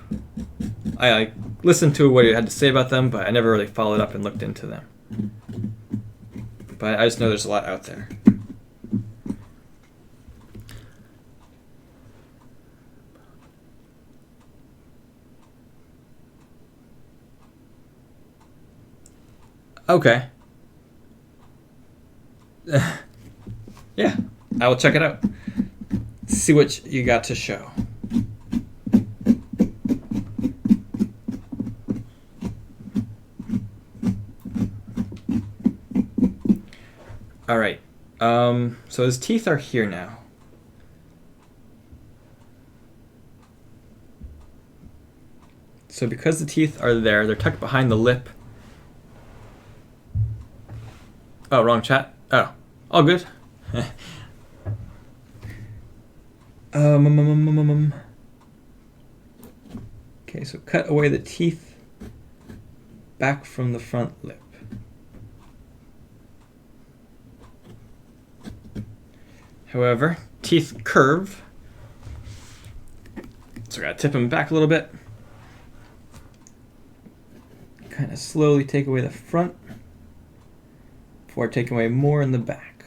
I listened to what he had to say about them, but I never really followed up and looked into them. But I just know there's a lot out there. Okay. Yeah, I will check it out. See what you got to show. All right. So his teeth are here now. So because the teeth are there, they're tucked behind the lip. Oh, wrong chat. Oh, all good. Okay, so cut away the teeth back from the front lip. However, teeth curve, so I gotta tip them back a little bit. Kind of slowly take away the front before taking away more in the back.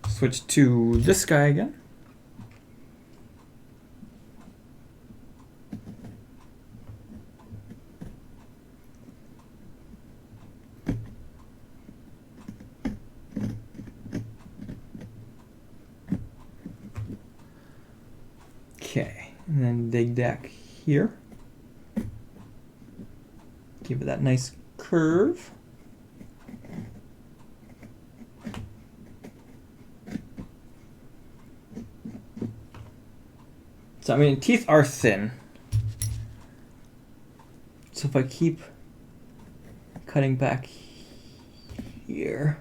Switch to this guy again. Okay, and then dig back here. Give it that nice curve. So, I mean, teeth are thin. So if I keep cutting back here.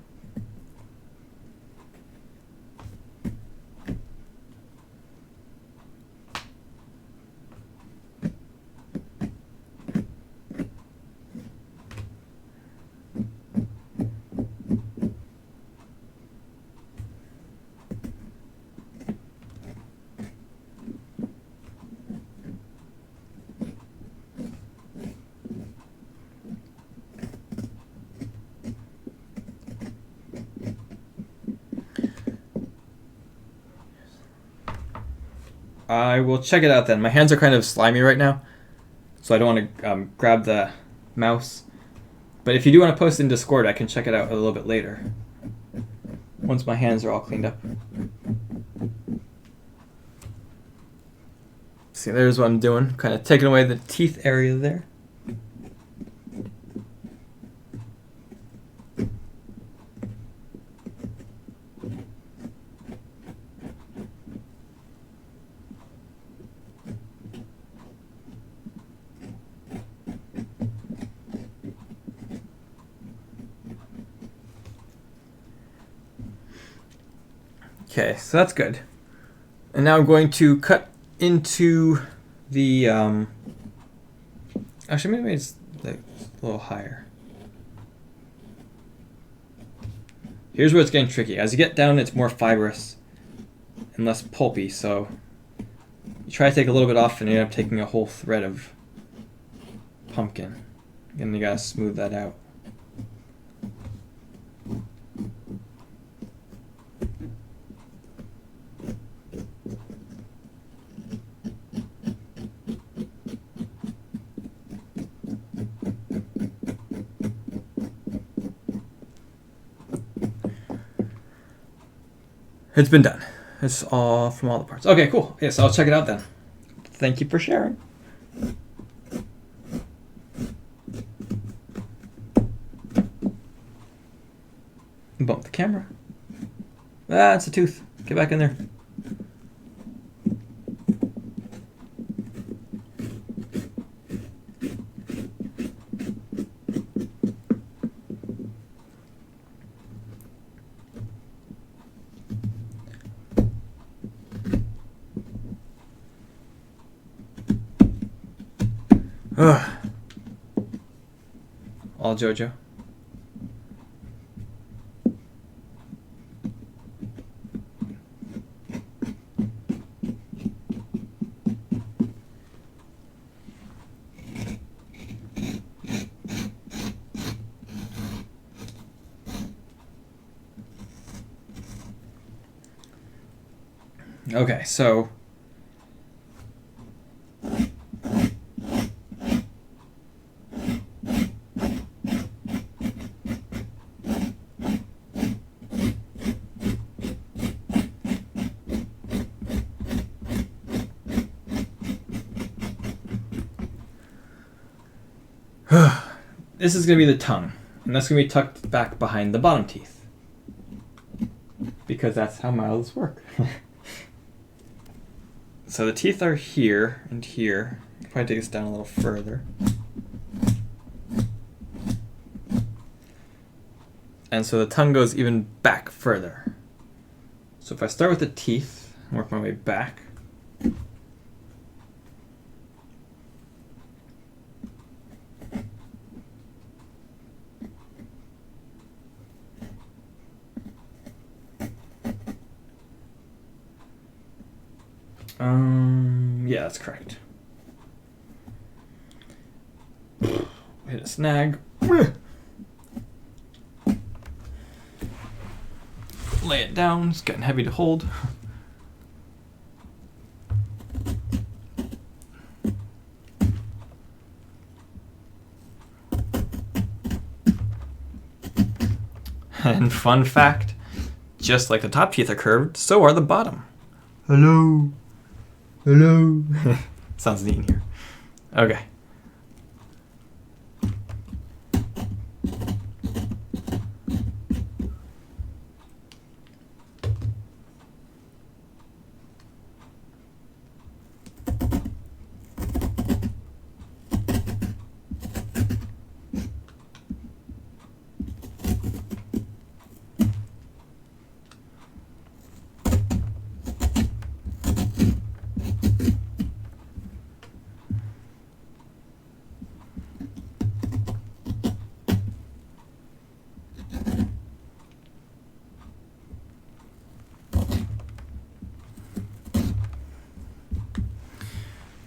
I will check it out then. My hands are kind of slimy right now, so I don't want to grab the mouse. But if you do want to post in Discord, I can check it out a little bit later, once my hands are all cleaned up. See, there's what I'm doing. Kind of taking away the teeth area there. Okay, so that's good. And now I'm going to cut into the, actually maybe it's like a little higher. Here's where it's getting tricky. As you get down, it's more fibrous and less pulpy, so you try to take a little bit off and you end up taking a whole thread of pumpkin. And you gotta smooth that out. It's been done. It's all from all the parts. Okay, cool. Yes, I'll check it out then. Thank you for sharing. Bump the camera. Ah, it's a tooth. Get back in there. Ugh. All JoJo. Okay, so this is going to be the tongue, and that's going to be tucked back behind the bottom teeth, because that's how mouths work. So the teeth are here and here. probably take this down a little further. And so the tongue goes even back further. So if I start with the teeth and work my way back, yeah, that's correct. Hit a snag. Lay it down. It's getting heavy to hold. And fun fact, just like the top teeth are curved, so are the bottom. Hello. Hello. Sounds neat in here. Okay.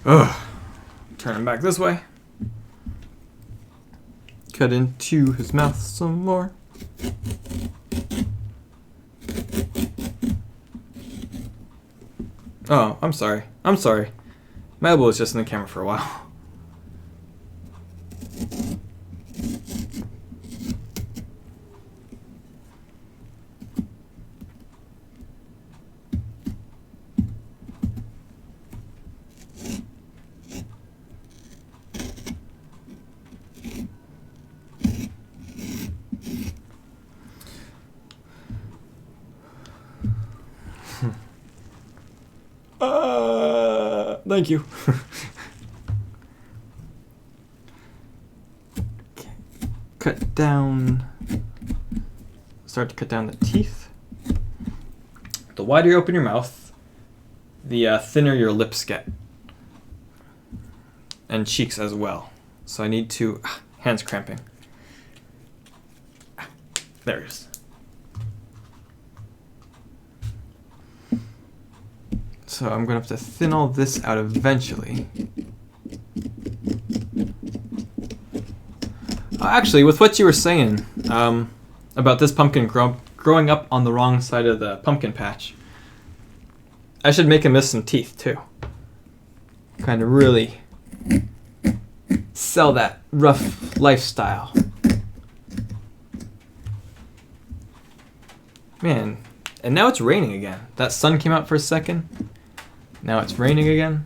Ugh. Turn him back this way. Cut into his mouth some more. Oh, I'm sorry. I'm sorry. My elbow was just in the camera for a while. Thank you. Okay. Cut down. Start to cut down the teeth. The wider you open your mouth, the thinner your lips get. And cheeks as well. So I need to... hands cramping. There it is. So I'm going to have to thin all this out eventually. Actually, with what you were saying about this pumpkin growing up on the wrong side of the pumpkin patch, I should make him miss some teeth too. Kind of really sell that rough lifestyle. Man, and now it's raining again. That sun came out for a second. Now it's raining again.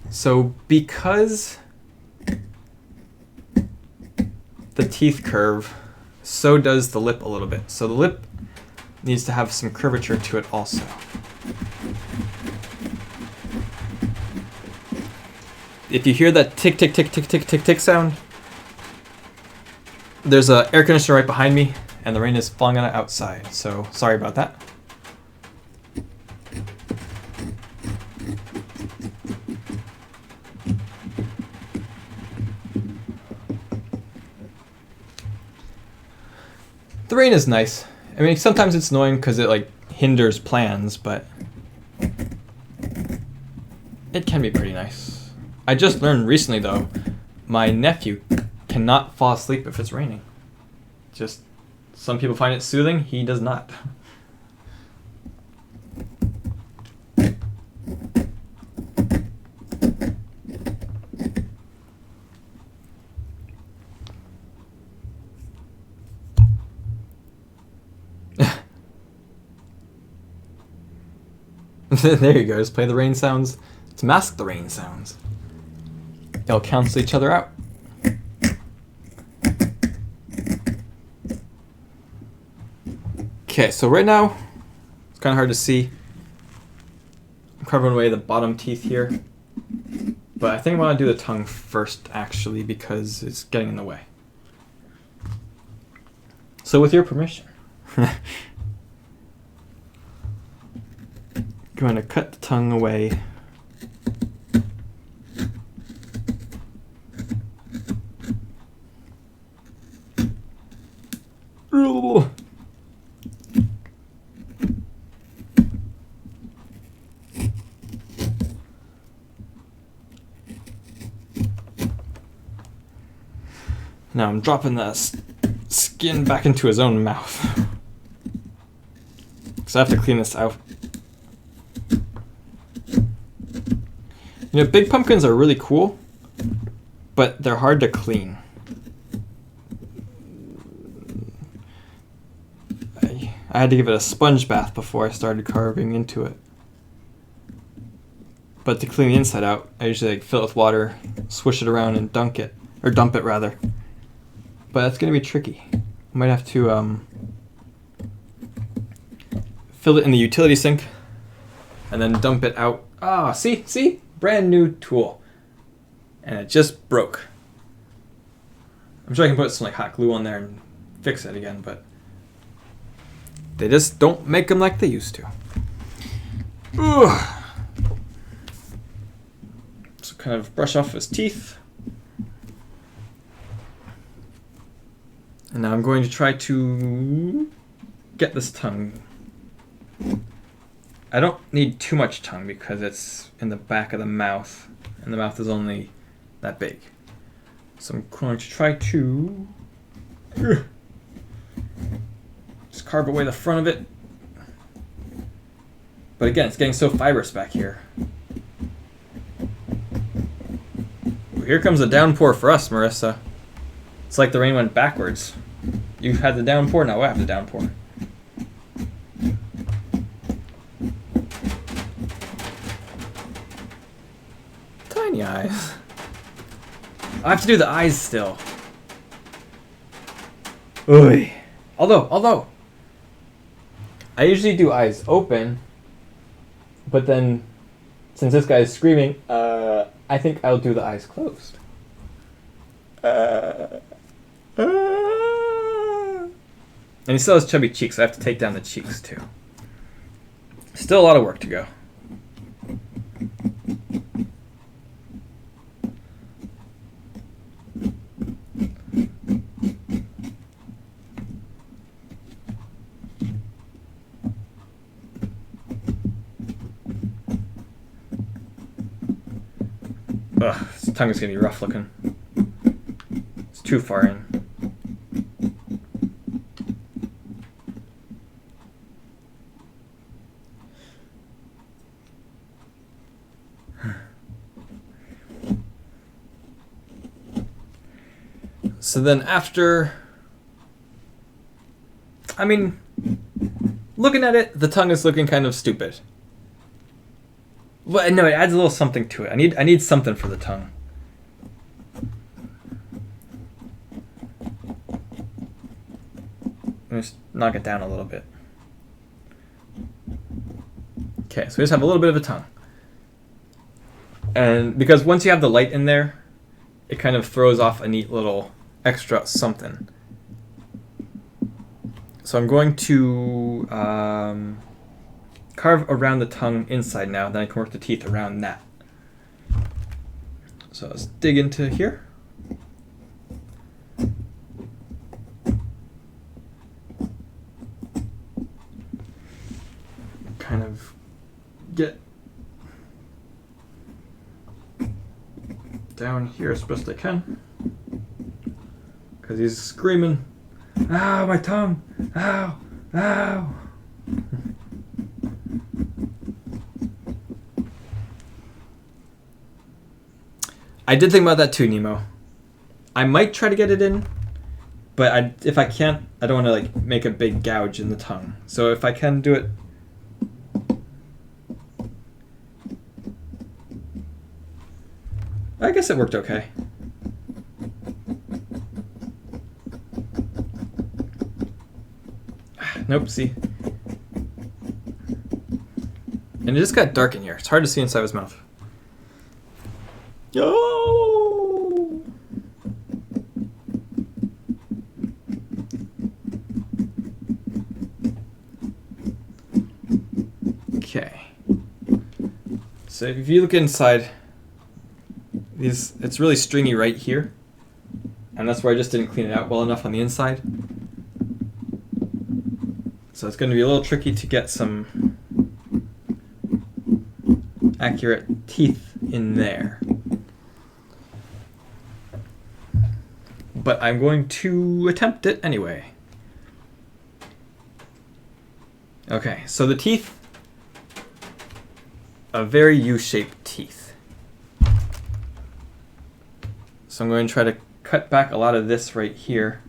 So because the teeth curve, so does the lip a little bit. So the lip needs to have some curvature to it also. If you hear that tick, tick, tick, tick, tick, tick, tick sound, there's an air conditioner right behind me, and the rain is falling on it outside, so sorry about that. The rain is nice. I mean, sometimes it's annoying because it like hinders plans, but it can be pretty nice. I just learned recently, though, my nephew cannot fall asleep if it's raining. Just, some people find it soothing, he does not. There you go, just play the rain sounds to mask the rain sounds. They'll cancel each other out. Okay, so right now, it's kind of hard to see. I'm carving away the bottom teeth here. But I think I want to do the tongue first, actually, because it's getting in the way. So with your permission, I'm going to cut the tongue away. Now I'm dropping the skin back into his own mouth. So I have to clean this out. You know, big pumpkins are really cool, but they're hard to clean. I had to give it a sponge bath before I started carving into it. But to clean the inside out, I usually fill it with water, swish it around, and dump it rather. But that's gonna be tricky. I might have to fill it in the utility sink and then dump it out. Ah, see, brand new tool, and it just broke. I'm sure I can put some hot glue on there and fix it again, but they just don't make them like they used to. Ugh. So kind of brush off his teeth. And now I'm going to try to get this tongue. I don't need too much tongue because it's in the back of the mouth, and the mouth is only that big. So I'm going to try to just carve away the front of it. But again, it's getting so fibrous back here. Well, here comes a downpour for us, Marissa. It's like the rain went backwards. You had the downpour, now I have the downpour. Tiny eyes. I have to do the eyes still. Oy. Although, I usually do eyes open, but then, since this guy is screaming, I think I'll do the eyes closed. And he still has chubby cheeks, so I have to take down the cheeks too. Still a lot of work to go. Ugh, his tongue is gonna be rough looking. It's too far in. So then after, I mean, looking at it, the tongue is looking kind of stupid. Well, no, it adds a little something to it. I need something for the tongue. Let me just knock it down a little bit. Okay, so we just have a little bit of a tongue. And because once you have the light in there, it kind of throws off a neat little extra something. So I'm going to carve around the tongue inside now, then I can work the teeth around that. So let's dig into here. Kind of get down here as best I can. Because he's screaming, "Ow, my tongue! Ow! Ow!" I did think about that too, Nemo. I might try to get it in, but if I can't, I don't want to make a big gouge in the tongue. So if I can do it, I guess it worked okay. Nope, see? And it just got dark in here. It's hard to see inside his mouth. Oh! Okay. So if you look inside, it's really stringy right here. And that's where I just didn't clean it out well enough on the inside. So it's going to be a little tricky to get some accurate teeth in there. But I'm going to attempt it anyway. Okay, so the teeth are very U-shaped teeth. So I'm going to try to cut back a lot of this right here.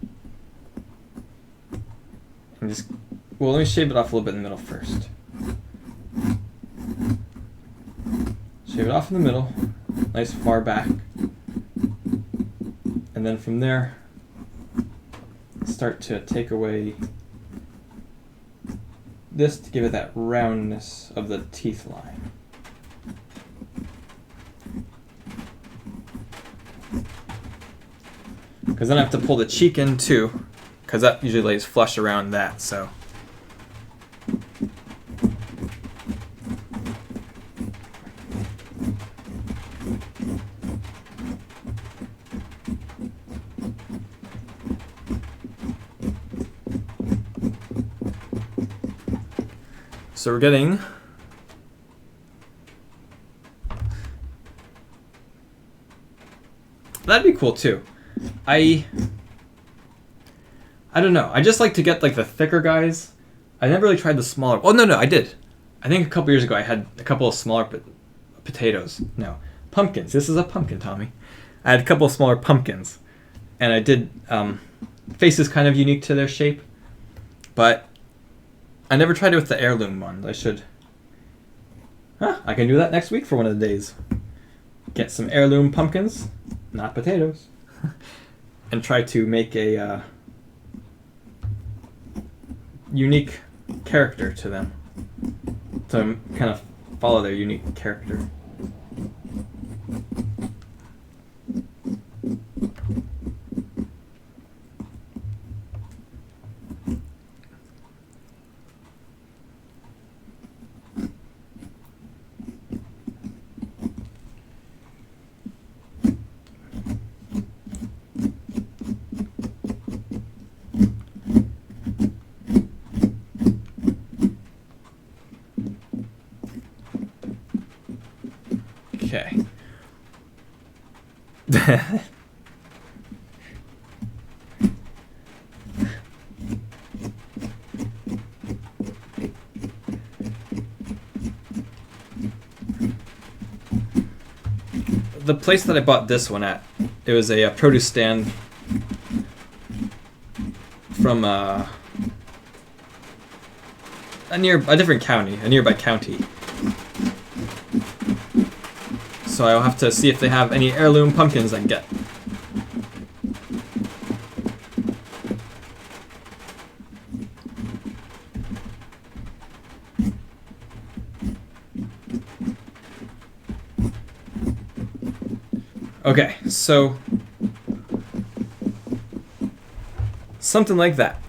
And just, well, let me shave it off a little bit in the middle first. Shave it off in the middle, nice far back. And then from there, start to take away this to give it that roundness of the teeth line. Because then I have to pull the cheek in too, because that usually lays flush around that, so. So we're getting that'd be cool too. I don't know. I just like to get like the thicker guys. I never really tried the smaller. Oh no, I did. I think a couple years ago I had a couple of smaller potatoes. No, pumpkins. This is a pumpkin, Tommy. I had a couple of smaller pumpkins, and I did faces kind of unique to their shape, but I never tried it with the heirloom one. I should. I can do that next week for one of the days. Get some heirloom pumpkins, not potatoes, and try to make a unique character to them. To kind of follow their unique character. Okay. The place that I bought this one at, it was a produce stand from a different county, a nearby county. So I'll have to see if they have any heirloom pumpkins I can get. Okay, so something like that.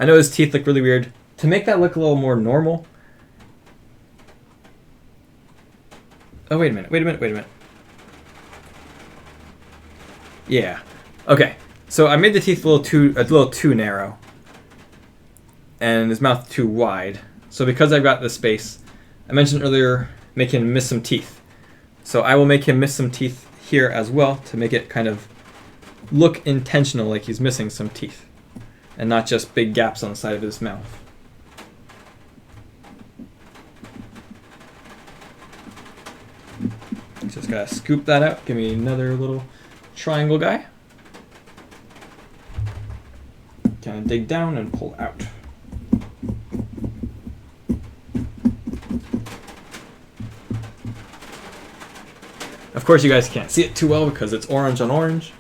I know his teeth look really weird. To make that look a little more normal. Oh, wait a minute. Yeah. Okay. So I made the teeth a little too narrow. And his mouth too wide. So because I've got the space, I mentioned earlier making him miss some teeth. So I will make him miss some teeth here as well to make it kind of look intentional, like he's missing some teeth. And not just big gaps on the side of his mouth. Just gotta scoop that out. Give me another little triangle guy. Kind of dig down and pull out. Of course you guys can't see it too well because it's orange on orange.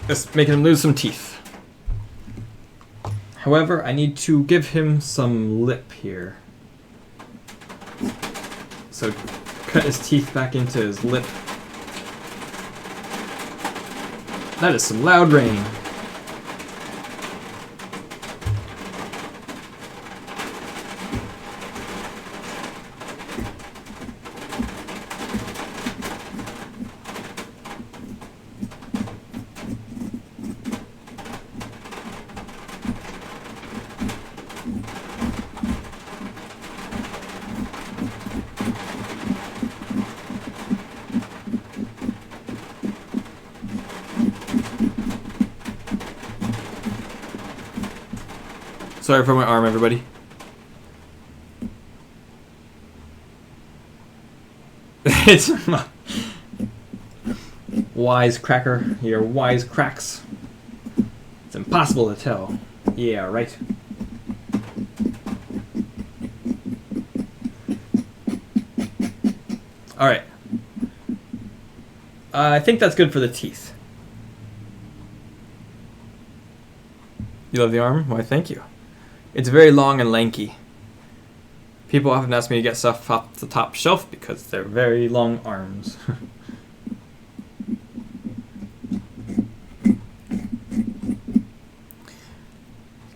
Just making him lose some teeth. However, I need to give him some lip here. So cut his teeth back into his lip. That is some loud rain. Sorry for my arm, everybody. It's wise cracker. Your wise cracks. It's impossible to tell. Yeah, right. All right. I think that's good for the teeth. You love the arm? Why, thank you. It's very long and lanky. People often ask me to get stuff off the top shelf because they're very long arms.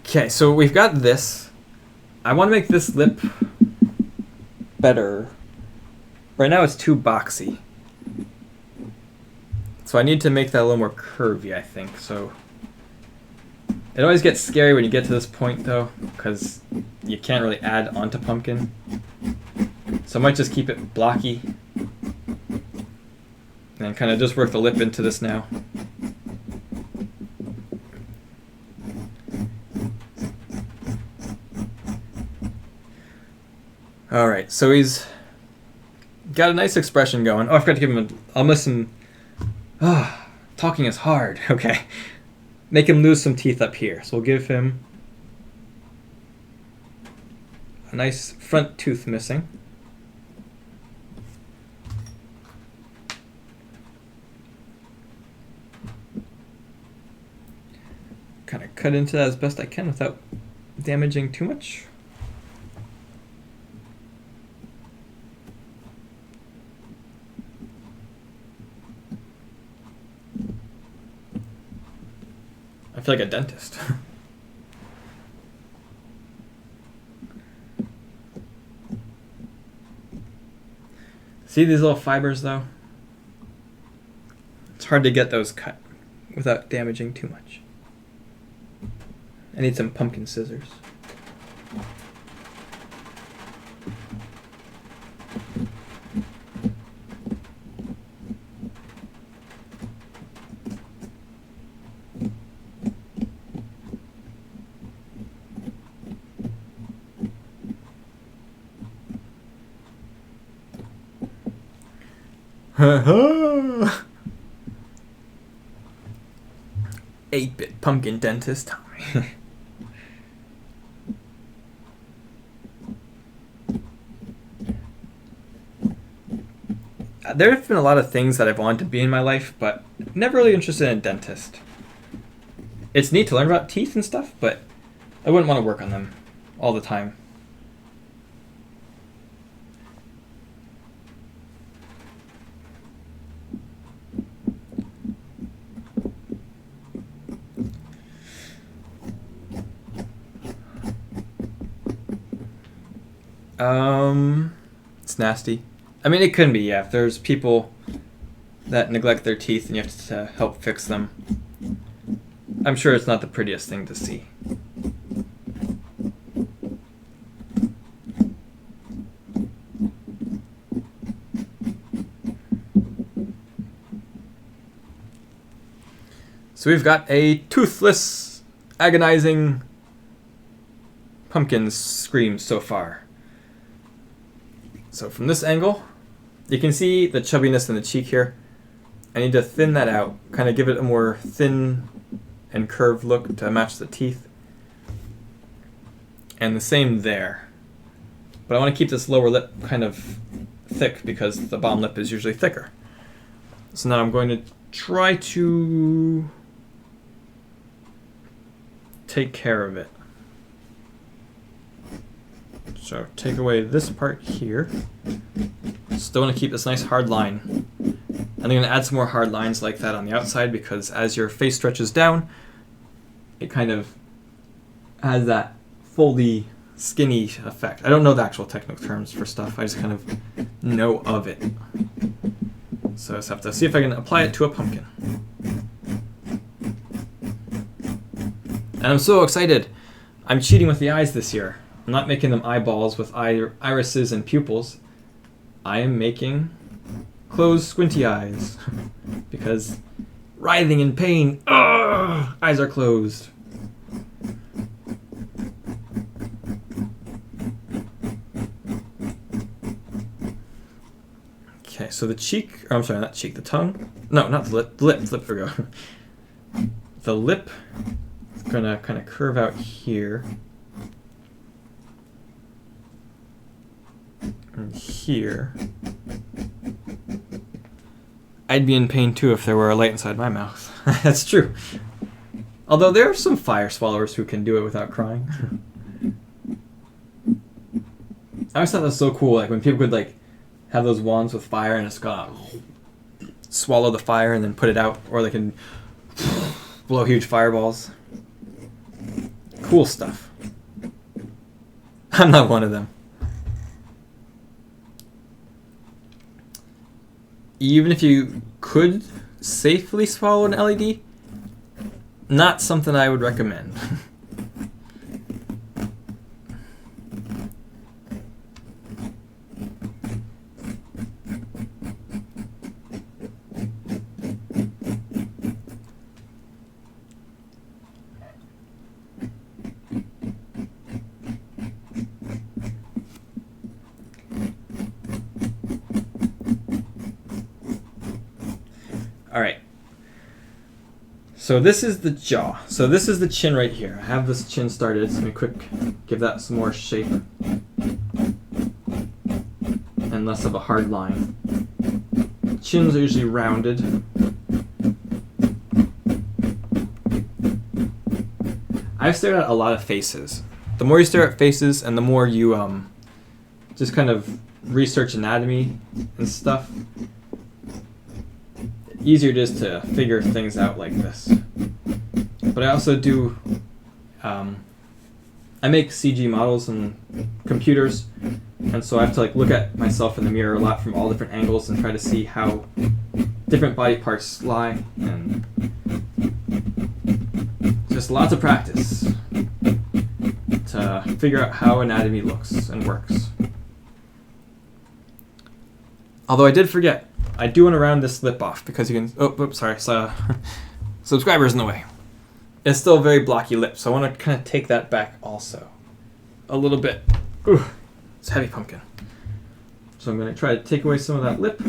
Okay, so we've got this. I want to make this lip better. Right now it's too boxy. So I need to make that a little more curvy, I think. So it always gets scary when you get to this point, though, because you can't really add onto pumpkin. So I might just keep it blocky. And kind of just work the lip into this now. Alright, so he's got a nice expression going. Oh, I forgot to give him I'll miss him. Talking is hard. Okay. Make him lose some teeth up here. So we'll give him a nice front tooth missing. Kind of cut into that as best I can without damaging too much. I feel like a dentist. See these little fibers, though? It's hard to get those cut without damaging too much. I need some pumpkin scissors. Ha 8-bit pumpkin dentist Tommy. There have been a lot of things that I've wanted to be in my life, but never really interested in a dentist. It's neat to learn about teeth and stuff, but I wouldn't want to work on them all the time. It's nasty. I mean, it can be, yeah. If there's people that neglect their teeth and you have to help fix them, I'm sure it's not the prettiest thing to see. So we've got a toothless, agonizing pumpkin scream so far. So from this angle, you can see the chubbiness in the cheek here. I need to thin that out, kind of give it a more thin and curved look to match the teeth. And the same there. But I want to keep this lower lip kind of thick because the bottom lip is usually thicker. So now I'm going to try to take care of it. So take away this part here. Still want to keep this nice hard line. And I'm going to add some more hard lines like that on the outside because as your face stretches down, it kind of has that foldy, skinny effect. I don't know the actual technical terms for stuff. I just kind of know of it. So I just have to see if I can apply it to a pumpkin. And I'm so excited. I'm cheating with the eyes this year. I'm not making them eyeballs with irises and pupils. I am making closed squinty eyes because writhing in pain, eyes are closed. Okay, so the cheek, I'm sorry, not cheek, the tongue. No, not the lip, the lip, there we go. The lip is gonna kind of curve out here. And here. I'd be in pain too if there were a light inside my mouth. That's true. Although there are some fire swallowers who can do it without crying. I always thought that was so cool, like when people could like have those wands with fire and it's gonna swallow the fire and then put it out, or they can blow huge fireballs. Cool stuff. I'm not one of them. Even if you could safely swallow an LED, not something I would recommend. All right. So this is the jaw. So this is the chin right here. I have this chin started. So let me quick give that some more shape and less of a hard line. Chins are usually rounded. I've stared at a lot of faces. The more you stare at faces and the more you just kind of research anatomy and stuff, easier it is to figure things out like this. But I also do, I make CG models and computers, and so I have to like look at myself in the mirror a lot from all different angles and try to see how different body parts lie, and just lots of practice to figure out how anatomy looks and works. Although I did forget, I do want to round this lip off because you can, oops, sorry, subscribers in the way. It's still a very blocky lip, so I want to kind of take that back also. A little bit. Ooh, it's a heavy pumpkin. So I'm going to try to take away some of that lip.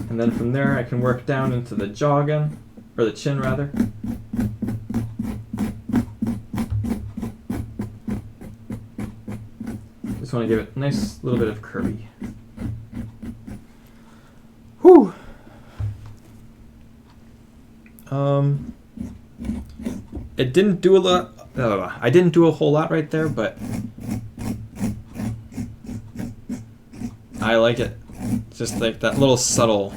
And then from there I can work down into the jaw again, or the chin rather. Just want to give it a nice little bit of curvy. Whew. It didn't do a lot. I didn't do a whole lot right there, but I like it. Just like that little subtle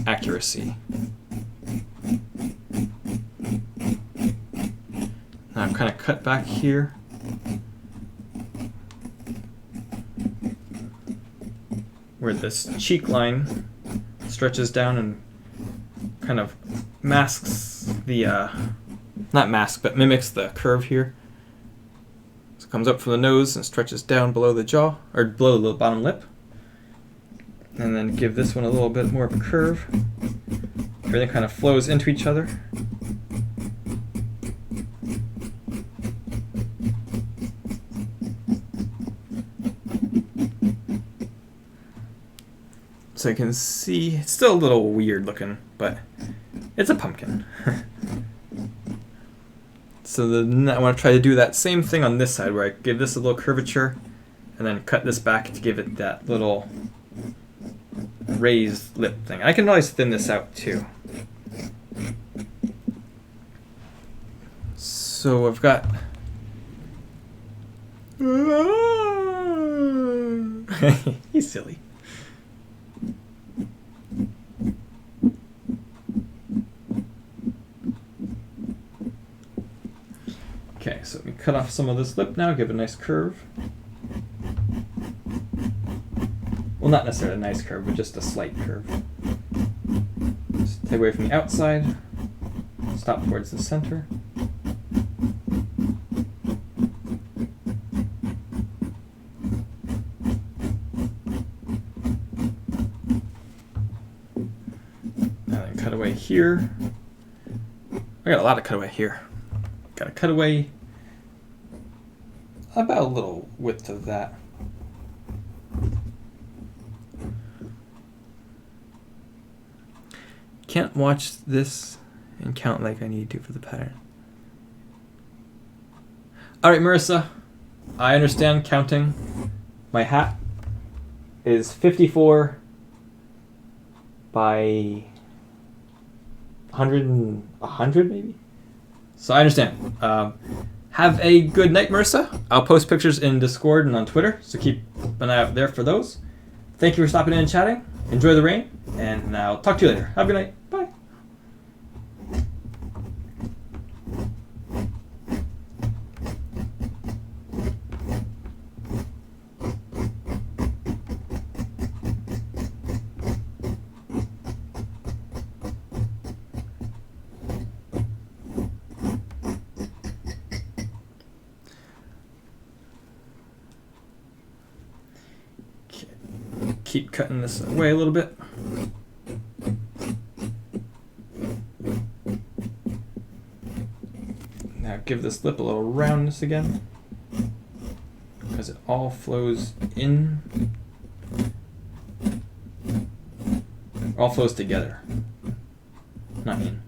accuracy. Now I'm kind of cut back here. Where this cheek line stretches down and kind of masks the, not masks, but mimics the curve here. So it comes up from the nose and stretches down below the jaw, or below the bottom lip. And then give this one a little bit more of a curve. Everything kind of flows into each other. So you can see, it's still a little weird looking, but it's a pumpkin. So then I want to try to do that same thing on this side, where I give this a little curvature, and then cut this back to give it that little raised lip thing. I can always thin this out too. So I've got... He's silly. Okay, so we cut off some of this lip now, give it a nice curve. Well, not necessarily a nice curve, but just a slight curve. Just take away from the outside, stop towards the center. And then cut away here. I got a lot of cutaway here. Got to cut away about a little width of that. Can't watch this and count like I need to for the pattern. All right, Marissa, I understand counting. My hat is 54 by 100 maybe? So I understand. Have a good night, Marissa. I'll post pictures in Discord and on Twitter, so keep an eye out there for those. Thank you for stopping in and chatting. Enjoy the rain, and I'll talk to you later. Have a good night. Bye. Keep cutting this away a little bit. Now give this lip a little roundness again, because it all flows in, all flows together, not in.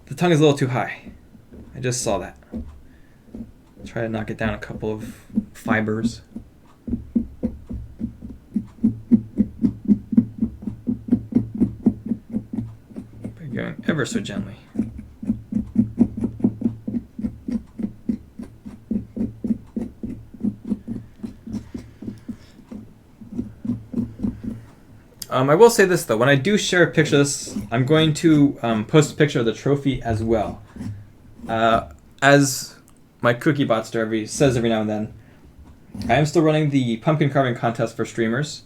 The tongue is a little too high. I just saw that. Try to knock it down a couple of fibers. By going ever so gently. I will say this though, when I do share a picture of this, I'm going to post a picture of the trophy as well. As my cookie botster says every now and then, I am still running the pumpkin carving contest for streamers.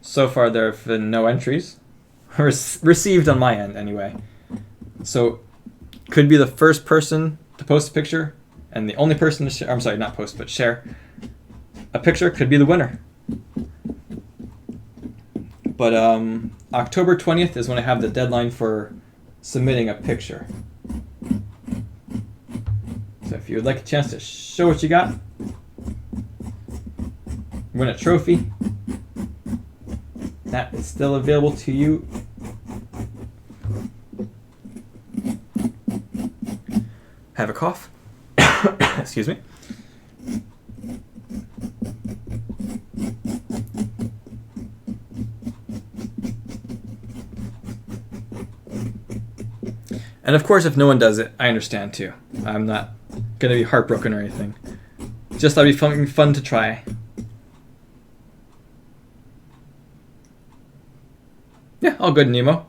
So far there have been no entries, received on my end anyway. So could be the first person to post a picture, and the only person to share, I'm sorry, not post, but share a picture could be the winner. But October 20th is when I have the deadline for submitting a picture. So if you would like a chance to show what you got, win a trophy, that is still available to you. Have a cough. Excuse me. And of course, if no one does it, I understand too. I'm not going to be heartbroken or anything. Just thought it'd be fun to try. Yeah, all good, Nemo.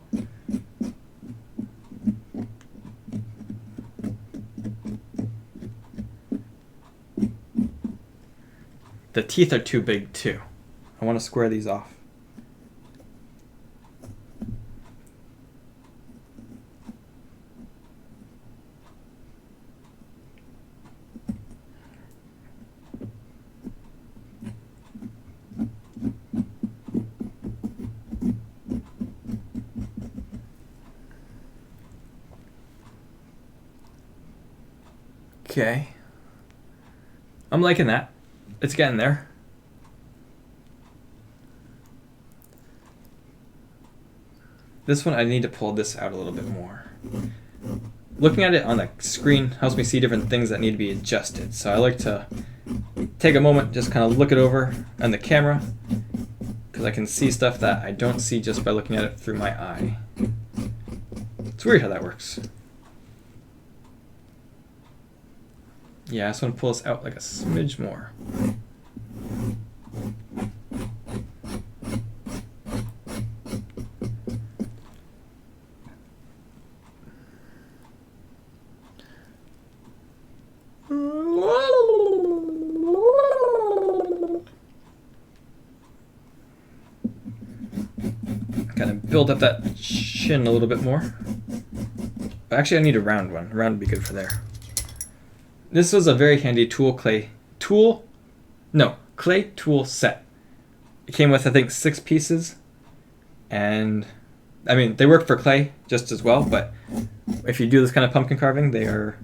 The teeth are too big too. I want to square these off. Okay. I'm liking that. It's getting there. This one, I need to pull this out a little bit more. Looking at it on the screen helps me see different things that need to be adjusted. So I like to take a moment, just kind of look it over on the camera, because I can see stuff that I don't see just by looking at it through my eye. It's weird how that works. Yeah, I just want to pull this out like a smidge more. Kind of build up that chin a little bit more. Actually, I need a round one. A round would be good for there. This was a very handy clay tool set. It came with, I think, 6 pieces. And, I mean, they work for clay just as well, but if you do this kind of pumpkin carving, they are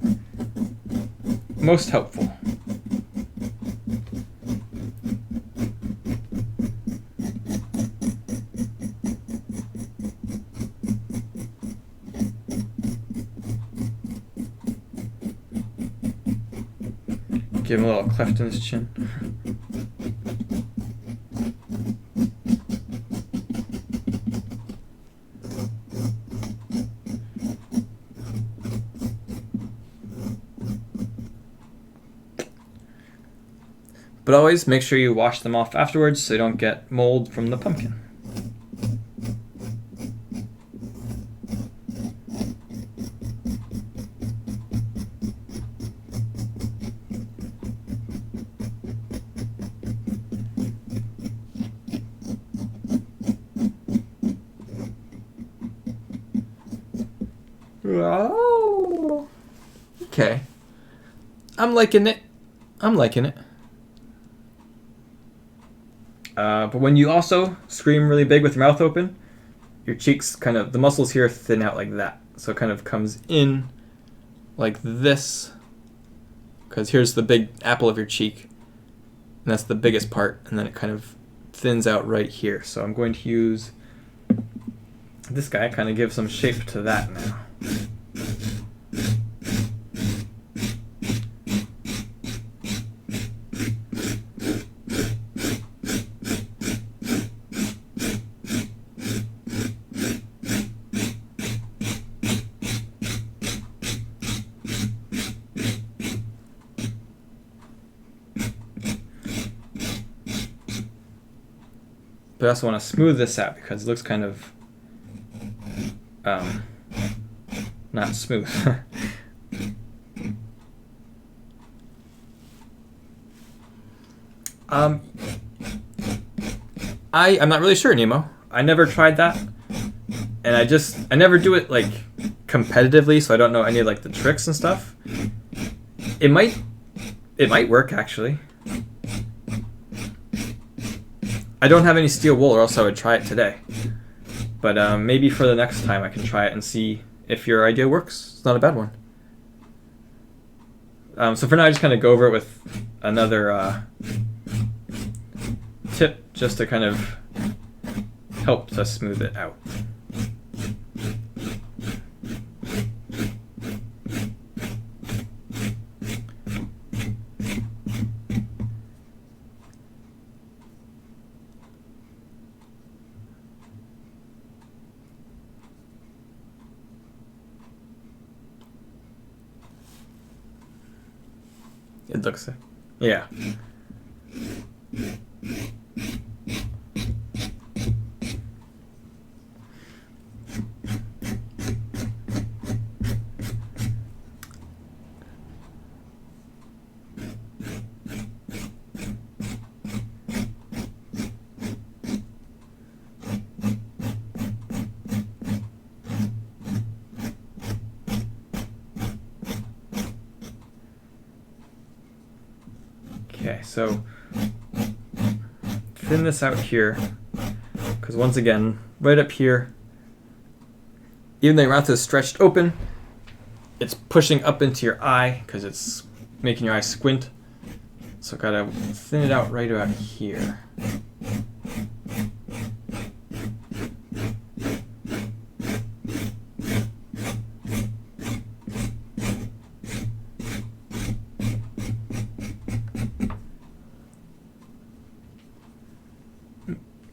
most helpful. Give him a little cleft in his chin. But always make sure you wash them off afterwards so you don't get mold from the pumpkin. Okay. I'm liking it. But when you also scream really big with your mouth open, your cheeks kind of, the muscles here thin out like that. So it kind of comes in like this. Because here's the big apple of your cheek. And that's the biggest part. And then it kind of thins out right here. So I'm going to use this guy, kind of give some shape to that now. But I also want to smooth this out because it looks kind of not smooth. I'm not really sure, Nemo. I never tried that, and I never do it like competitively, so I don't know any of like the tricks and stuff. It might work actually. I don't have any steel wool, or else I would try it today. But maybe for the next time I can try it and see if your idea works. It's not a bad one. So for now, I just kind of go over it with another tip just to kind of help to smooth it out. It looks, yeah. Okay, so thin this out here, because once again, right up here, even though your mouth is stretched open, it's pushing up into your eye because it's making your eyes squint. So gotta thin it out right about here.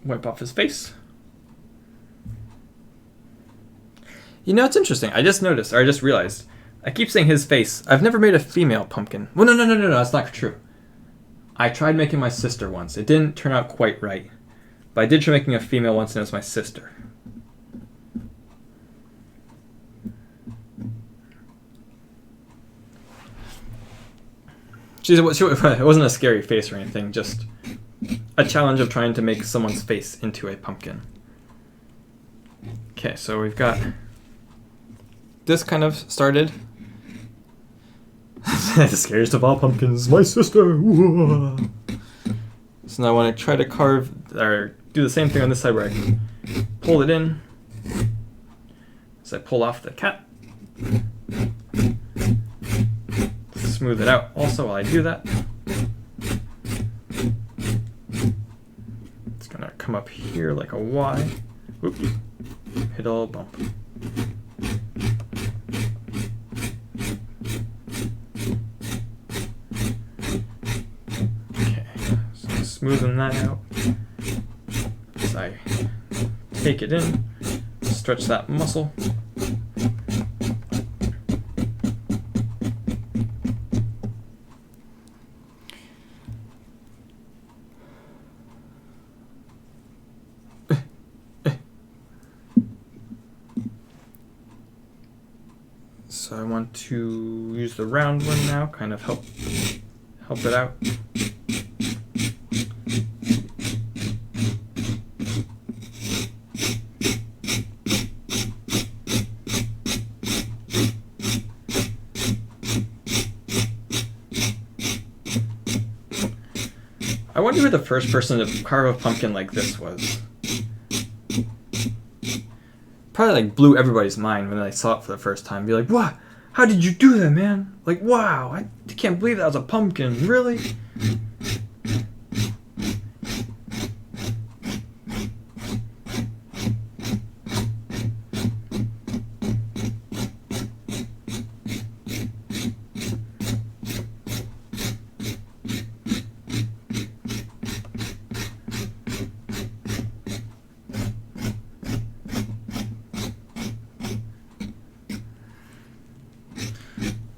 Wipe off his face. You know, it's interesting. I just noticed, or I just realized, I keep saying his face. I've never made a female pumpkin. Well, no, that's not true. I tried making my sister once. It didn't turn out quite right. But I did try making a female once, and it was my sister. It wasn't a scary face or anything, just a challenge of trying to make someone's face into a pumpkin. Okay, so we've got this kind of started. The scariest of all pumpkins, my sister. Whoa. So now I want to try to carve, or do the same thing on this side where I pull it in. So I pull off the cat. Smooth it out also while I do that. It's going to come up here like a Y. Whoop. Hit a little bump. Smoothing that out as I take it in, stretch that muscle. So I want to use the round one now, kind of help it out. I wonder who the first person to carve a pumpkin like this was. Probably like blew everybody's mind when they saw it for the first time. Be like, "What? How did you do that, man? Like, wow, I can't believe that was a pumpkin. Really?"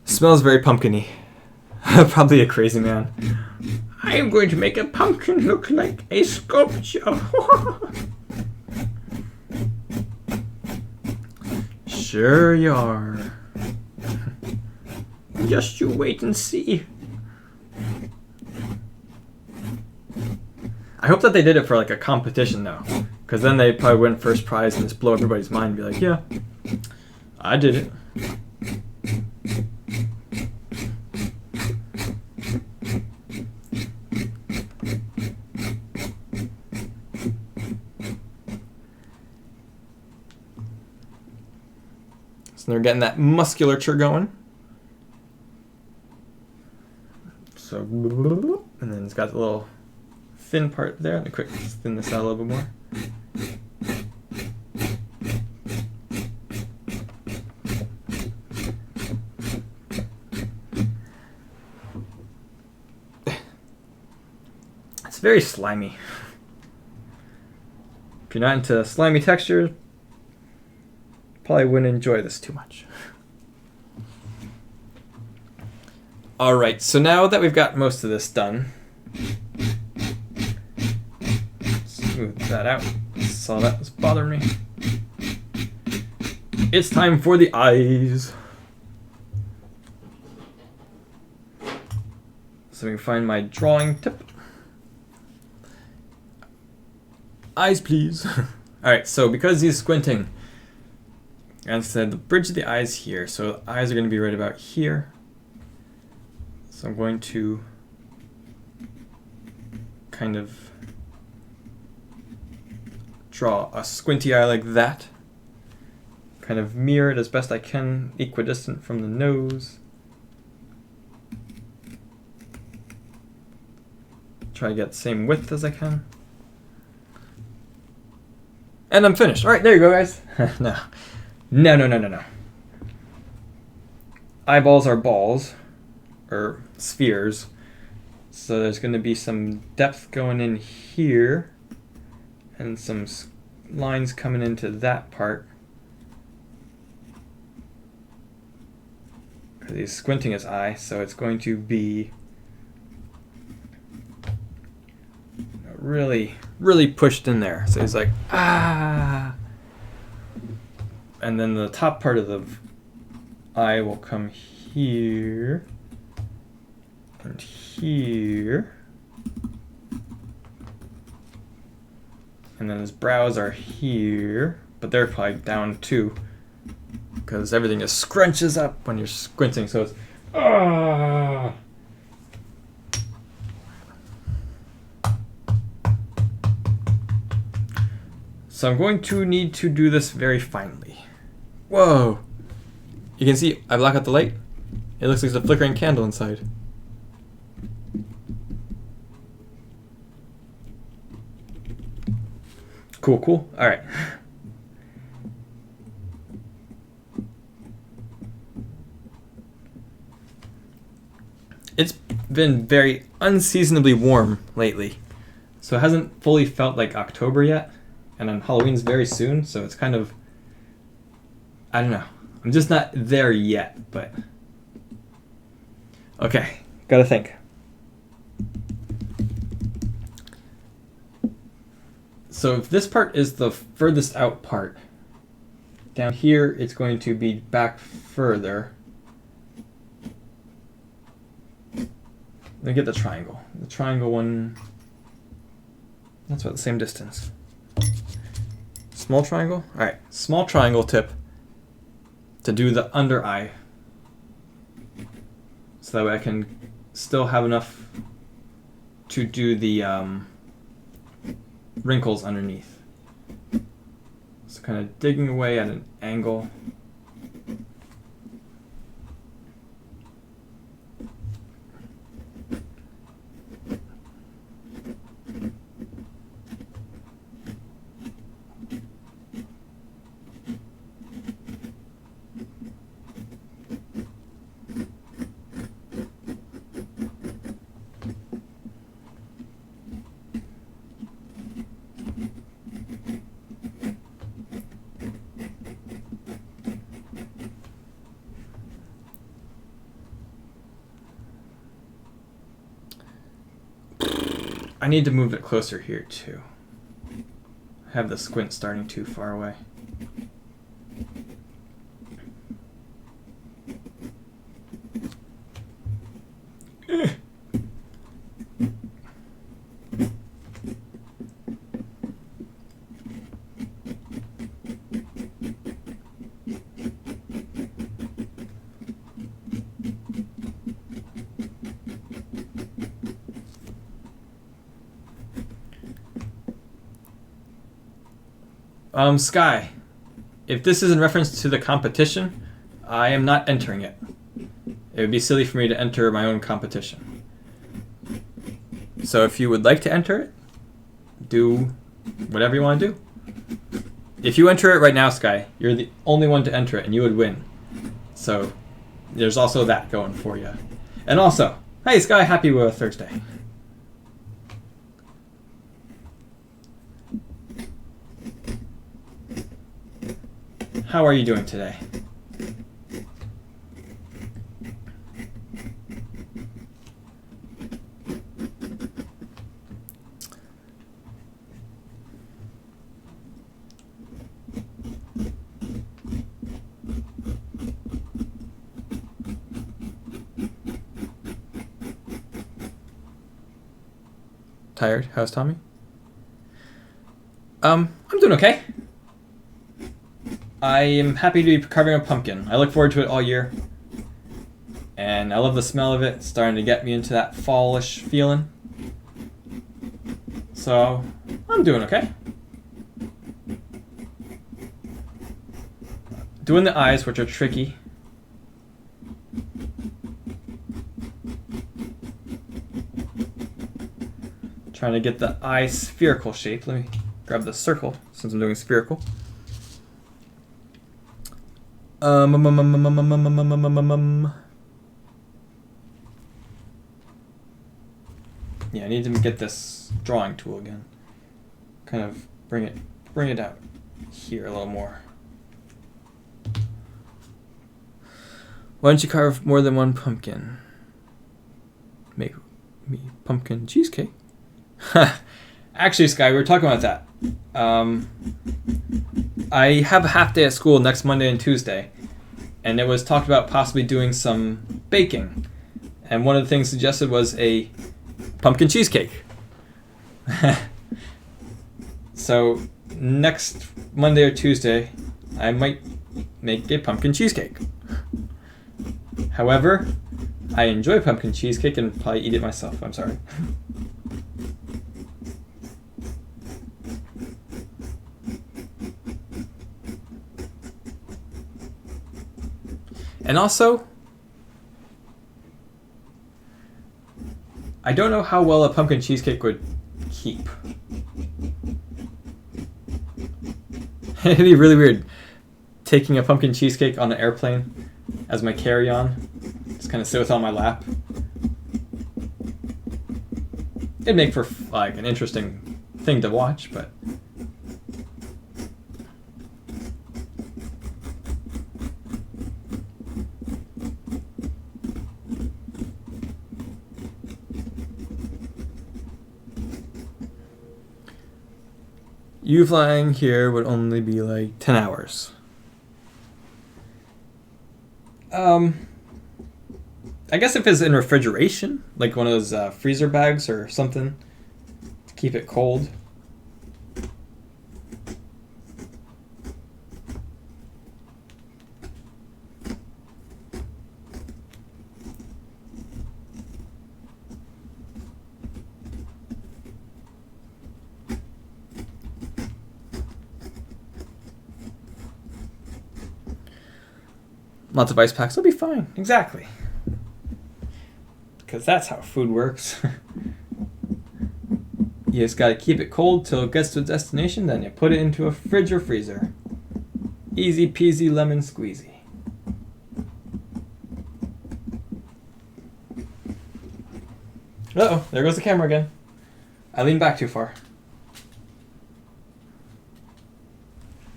Smells very pumpkin-y. Probably a crazy man. I am going to make a pumpkin look like a sculpture. Sure you are. Just you wait and see. I hope that they did it for like a competition though, because then they probably win first prize and just blow everybody's mind and be like, yeah, I did it. So they're getting that musculature going. So, and then it's got the little thin part there. Let me quick thin this out a little bit more. It's very slimy. If you're not into slimy textures, probably wouldn't enjoy this too much. Alright, so now that we've got most of this done, smooth that out. Saw that was bothering me. It's time for the eyes. So we can find my drawing tip. Eyes, please. Alright, so because he's squinting, as I said, the bridge of the eyes here. So the eyes are going to be right about here. So I'm going to kind of draw a squinty eye like that. Kind of mirror it as best I can, equidistant from the nose. Try to get the same width as I can. And I'm finished. All right, there you go, guys. No. No. Eyeballs are balls, or spheres. So there's going to be some depth going in here, and some lines coming into that part. Because he's squinting his eye, so it's going to be really, really pushed in there. So he's like, ah! And then the top part of the eye will come here, and here. And then his brows are here, but they're probably down too, because everything just scrunches up when you're squinting, so it's ah. So I'm going to need to do this very finely. Whoa! You can see I block out the light. It looks like there's a flickering candle inside. Cool. All right. It's been very unseasonably warm lately, so it hasn't fully felt like October yet, and then Halloween's very soon, so it's kind of, I don't know. I'm just not there yet, but okay, gotta think. So if this part is the furthest out part, down here it's going to be back further. Let me get the triangle. The triangle one, that's about the same distance. Small triangle? All right, small triangle tip to do the under eye. So that way I can still have enough to do the wrinkles underneath. So kind of digging away at an angle. I need to move it closer here too. I have the squint starting too far away. Sky, if this is in reference to the competition, I am not entering it. It would be silly for me to enter my own competition. So if you would like to enter it, do whatever you want to do. If you enter it right now, Sky, you're the only one to enter it and you would win. So there's also that going for you. And also, hey Sky, happy Thursday. How are you doing today? Tired? How's Tommy? I'm doing okay. I am happy to be carving a pumpkin. I look forward to it all year. And I love the smell of it. It's starting to get me into that fallish feeling. So, I'm doing okay. Doing the eyes, which are tricky. Trying to get the eye spherical shape. Let me grab the circle since I'm doing spherical. Yeah, I need to get this drawing tool again. Kind of bring it out here a little more. Why don't you carve more than one pumpkin? Make me pumpkin cheesecake. Actually, Sky, we were talking about that. I have a half day at school next Monday and Tuesday, and it was talked about possibly doing some baking. And one of the things suggested was a pumpkin cheesecake. So next Monday or Tuesday, I might make a pumpkin cheesecake. However, I enjoy pumpkin cheesecake and probably eat it myself. I'm sorry. And also, I don't know how well a pumpkin cheesecake would keep. It'd be really weird taking a pumpkin cheesecake on an airplane as my carry-on. Just kind of sit with it on my lap. It'd make for like an interesting thing to watch, but you flying here would only be like 10 hours. I guess if it's in refrigeration, like one of those freezer bags or something, to keep it cold. Lots of ice packs will be fine. Exactly. Because that's how food works. You just gotta keep it cold till it gets to its destination, then you put it into a fridge or freezer. Easy peasy lemon squeezy. Uh-oh, there goes the camera again. I leaned back too far.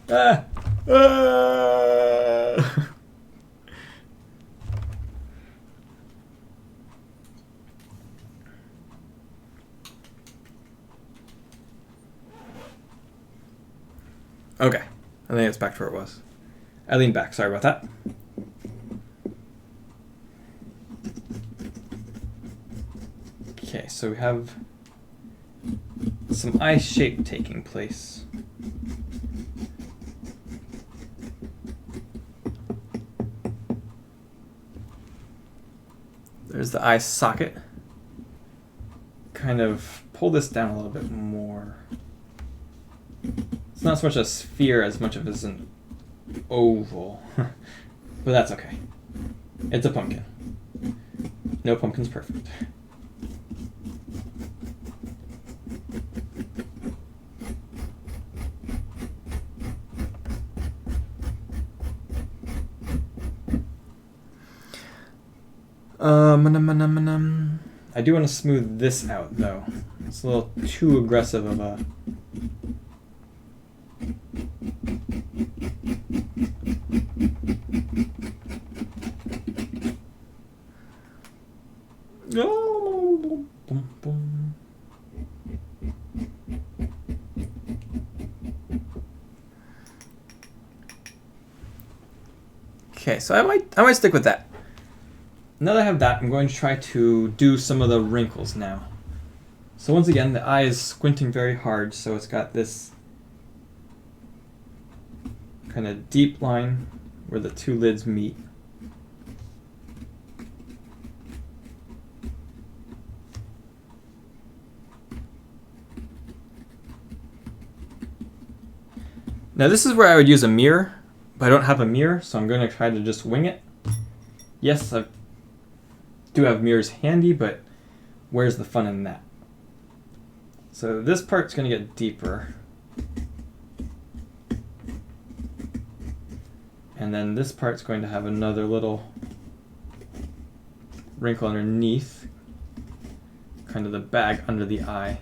Ah! Ah! Okay, I think it's back to where it was. I leaned back, sorry about that. Okay, so we have some eye shape taking place. There's the eye socket. Kind of pull this down a little bit more. It's not so much a sphere as much of as an oval. But that's okay. It's a pumpkin. No pumpkin's perfect. I do want to smooth this out though. It's a little too aggressive of a... Okay, so I might stick with that. Now that I have that, I'm going to try to do some of the wrinkles now. So once again, the eye is squinting very hard, so it's got this kind of deep line where the two lids meet. Now this is where I would use a mirror, but I don't have a mirror, so I'm going to try to just wing it. Yes, I do have mirrors handy, but where's the fun in that? So this part's going to get deeper. And then this part's going to have another little wrinkle underneath, kind of the bag under the eye.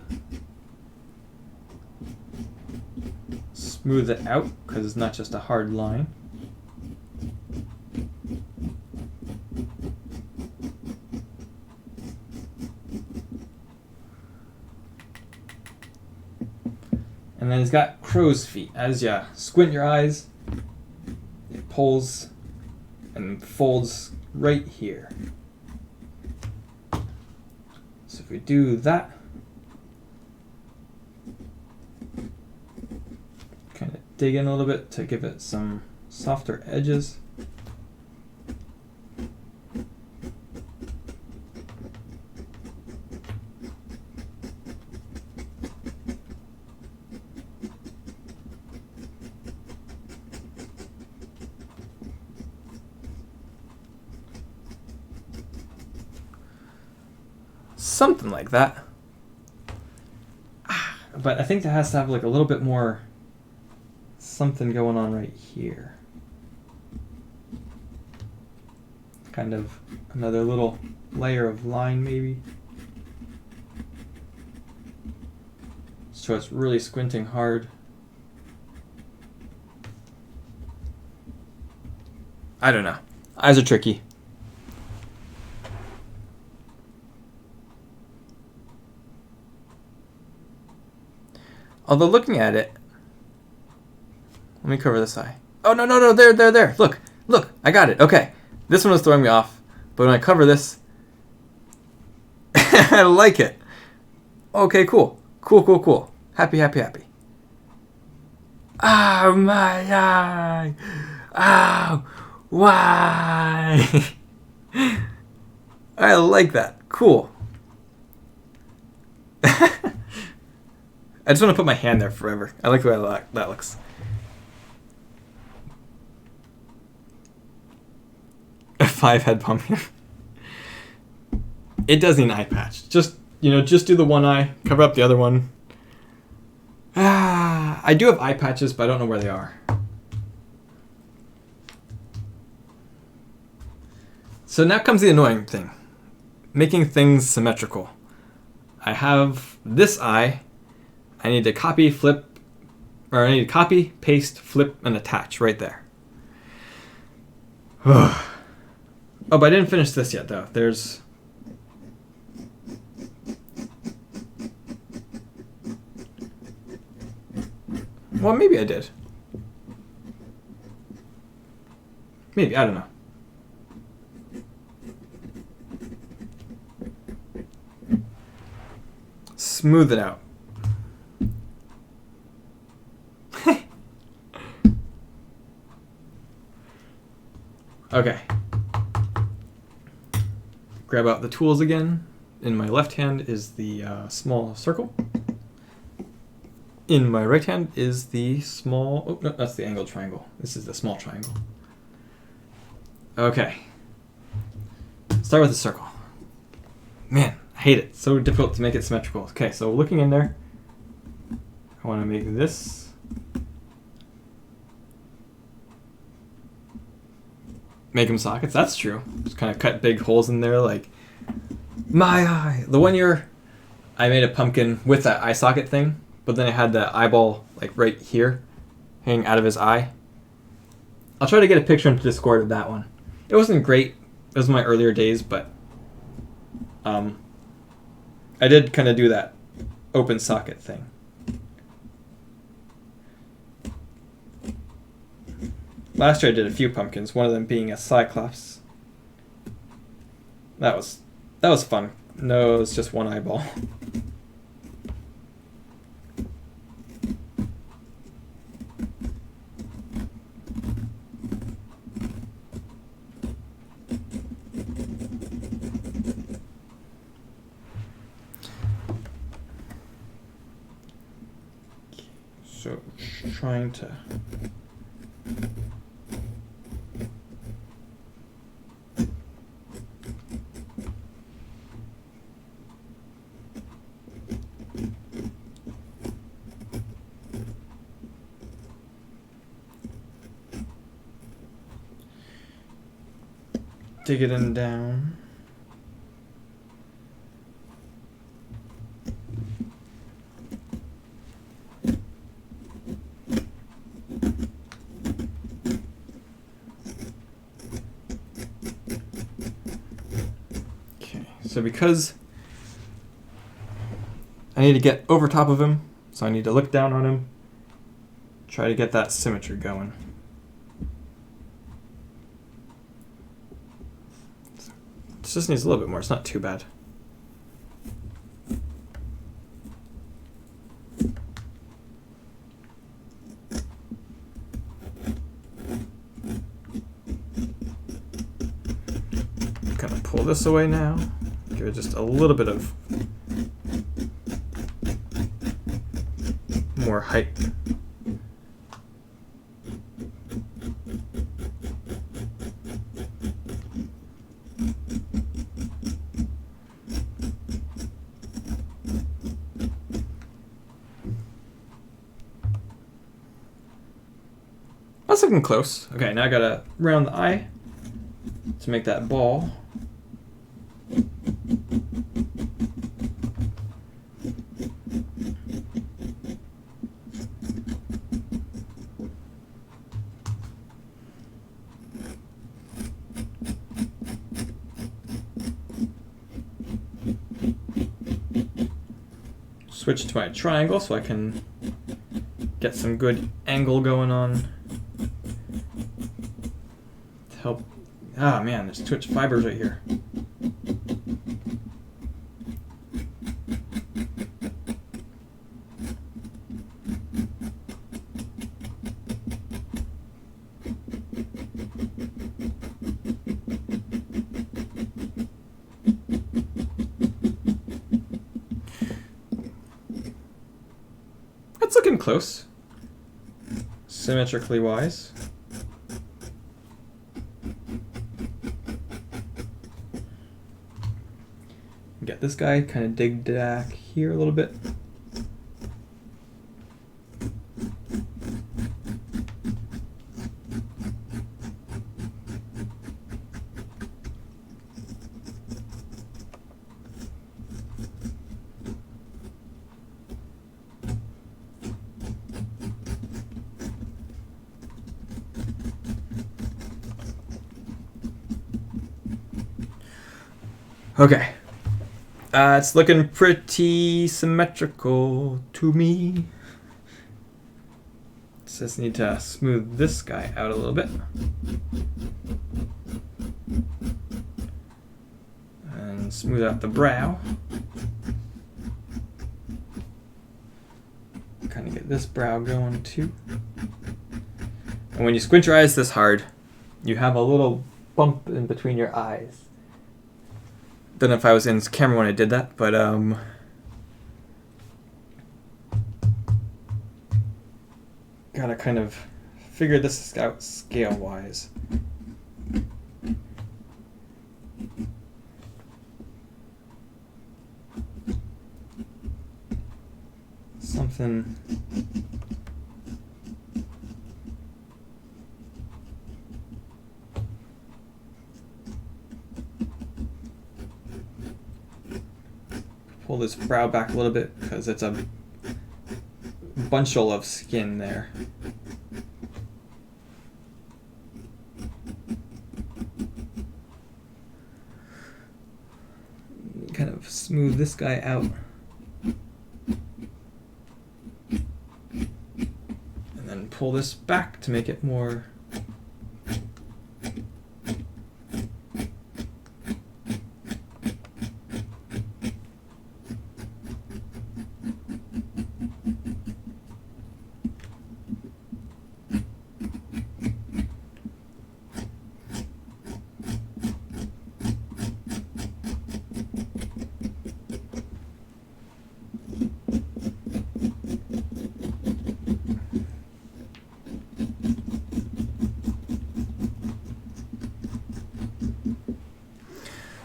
Smooth it out because it's not just a hard line. And then it's got crow's feet. As you squint your eyes, it pulls and folds right here. So if we do that, kind of dig in a little bit to give it some softer edges. Something like that. But I think that has to have like a little bit more something going on right here. Kind of another little layer of line maybe. So it's really squinting hard. I don't know. Eyes are tricky. Although looking at it, let me cover this eye. Oh, no, there. Look, I got it. Okay, this one was throwing me off, but when I cover this, I like it. Okay, cool. Happy. Oh, my eye. Oh, why? I like that. Cool. I just want to put my hand there forever. I like the way that looks. A 5-head pumpkin. It does need an eye patch. Just do the one eye, cover up the other one. I do have eye patches, but I don't know where they are. So now comes the annoying thing. Making things symmetrical. I have this eye. I need to copy, paste, flip, and attach right there. Oh, but I didn't finish this yet, though. There's... Well, maybe I did. Maybe, I don't know. Smooth it out. Okay. Grab out the tools again. In my left hand is the small circle. In my right hand is the small... Oh, no, that's the angled triangle. This is the small triangle. Okay. Start with the circle. Man, I hate it. It's so difficult to make it symmetrical. Okay, so looking in there, I want to make this... Make them sockets. That's true. Just kind of cut big holes in there, like my eye. The one year, I made a pumpkin with that eye socket thing, but then I had the eyeball like right here, hanging out of his eye. I'll try to get a picture into Discord of that one. It wasn't great. It was my earlier days, but I did kind of do that open socket thing. Last year I did a few pumpkins, one of them being a cyclops. That was fun. No, it's just one eyeball. So, trying to... dig it in down. Okay, so because I need to get over top of him, so I need to look down on him, try to get that symmetry going. It just needs a little bit more, it's not too bad. Kind of pull this away now, give it just a little bit of more height. That's looking close. Okay, now I gotta round the eye to make that ball. Switch to my triangle so I can get some good angle going on to help. Ah man, there's too much fibers right here. That's looking close, symmetrically wise. Get this guy kind of dig back here a little bit. Okay. It's looking pretty symmetrical to me. Just need to smooth this guy out a little bit. And smooth out the brow. Kind of get this brow going too. And when you squint your eyes this hard, you have a little bump in between your eyes. Don't know if I was in camera when I did that, but gotta kind of figure this out scale-wise. Something. Pull this brow back a little bit because it's a bunchful of skin there. Kind of smooth this guy out. And then pull this back to make it more.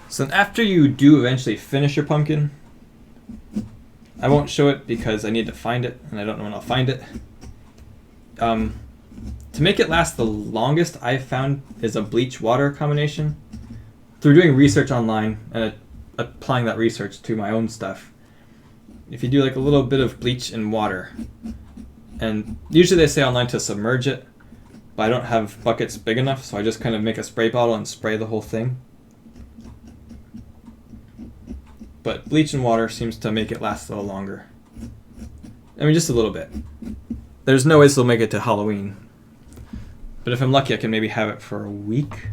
So after you do eventually finish your pumpkin, I won't show it because I need to find it, and I don't know when I'll find it. To make it last the longest, I've found is a bleach water combination, through doing research online and applying that research to my own stuff, if you do like a little bit of bleach in water, and usually they say online to submerge it, but I don't have buckets big enough, so I just kind of make a spray bottle and spray the whole thing. But bleach and water seems to make it last a little longer. I mean, just a little bit. There's no way this will make it to Halloween. But if I'm lucky, I can maybe have it for a week.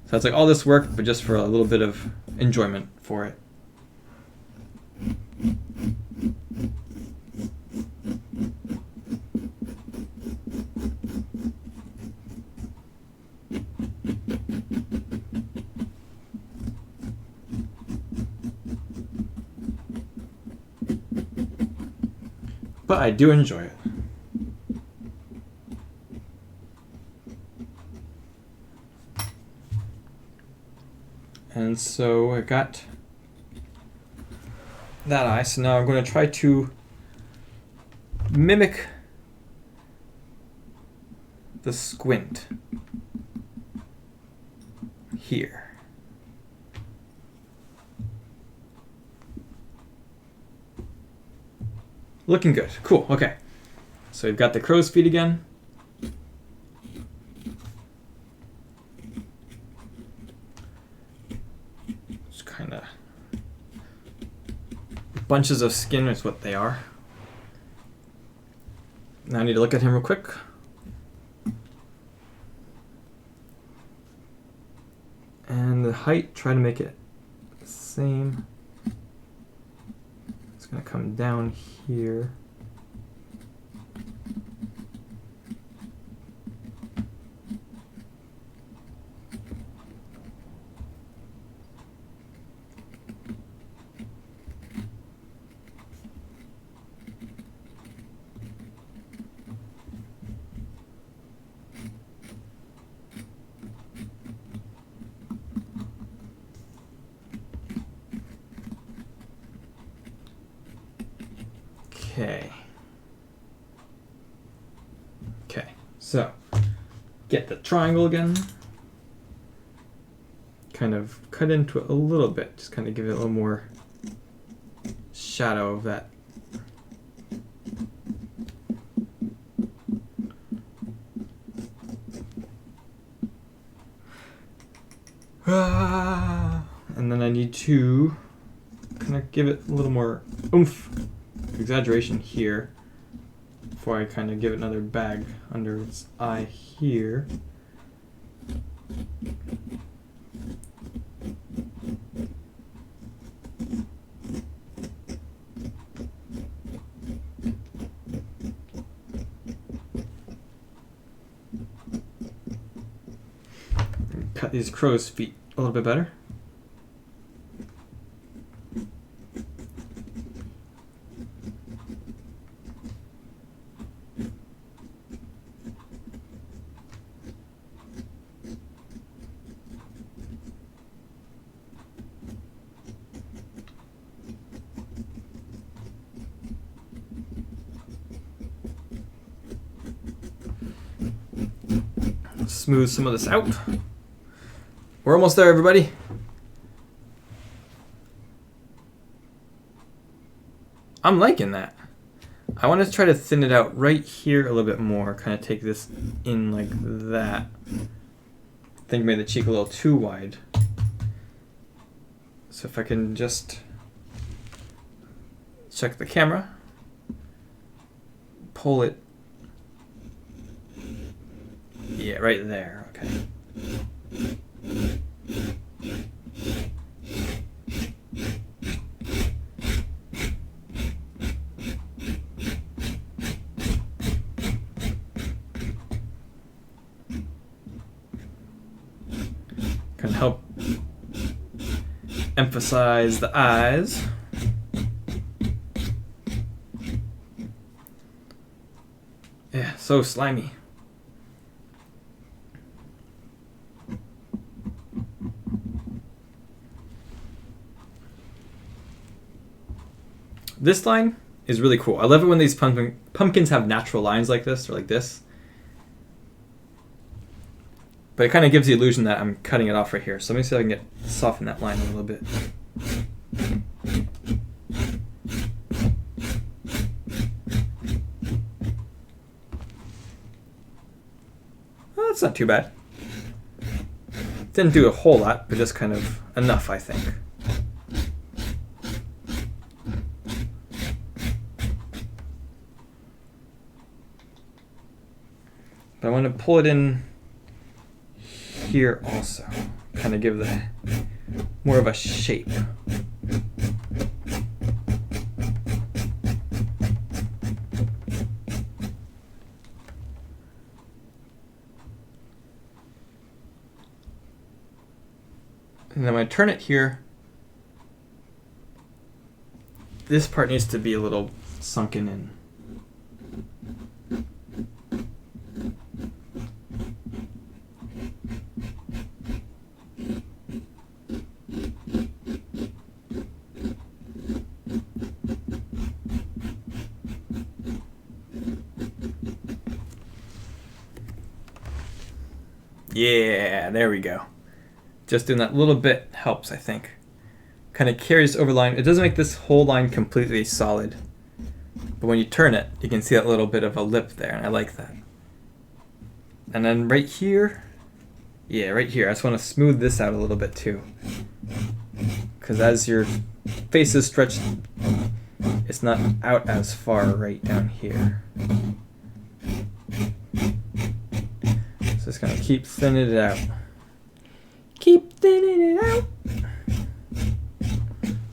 So it's like all this work, but just for a little bit of enjoyment for it. But I do enjoy it. And so I got that eye. So now I'm going to try to mimic the squint here. Looking good. Cool. Okay. So we've got the crow's feet again. Just kind of bunches of skin is what they are. Now I need to look at him real quick. And the height, try to make it the same. It's going to come down here. Okay, so get the triangle again. Kind of cut into it a little bit, just kind of give it a little more shadow of that. And then I need to kind of give it a little more oomph, exaggeration here, before I kind of give it another bag under its eye here. Cut these crow's feet a little bit better. Smooth some of this out. We're almost there, everybody. I'm liking that. I want to try to thin it out right here a little bit more. Kind of take this in like that. I think I made the cheek a little too wide. So if I can just check the camera, pull it. Yeah, right there. Okay. Can help emphasize the eyes. Yeah, so slimy. This line is really cool. I love it when these pumpkins have natural lines like this or like this. But it kind of gives the illusion that I'm cutting it off right here. So let me see if I can soften that line a little bit. Well, that's not too bad. Didn't do a whole lot, but just kind of enough, I think. But I want to pull it in here also. Kind of give the more of a shape. And then when I turn it here, this part needs to be a little sunken in. Yeah, there we go. Just doing that little bit helps, I think. Kind of carries over line. It doesn't make this whole line completely solid. But when you turn it, you can see that little bit of a lip there, and I like that. And then right here, yeah, right here, I just want to smooth this out a little bit too. Because as your face is stretched, it's not out as far right down here. So just gonna keep thinning it out. Keep thinning it out.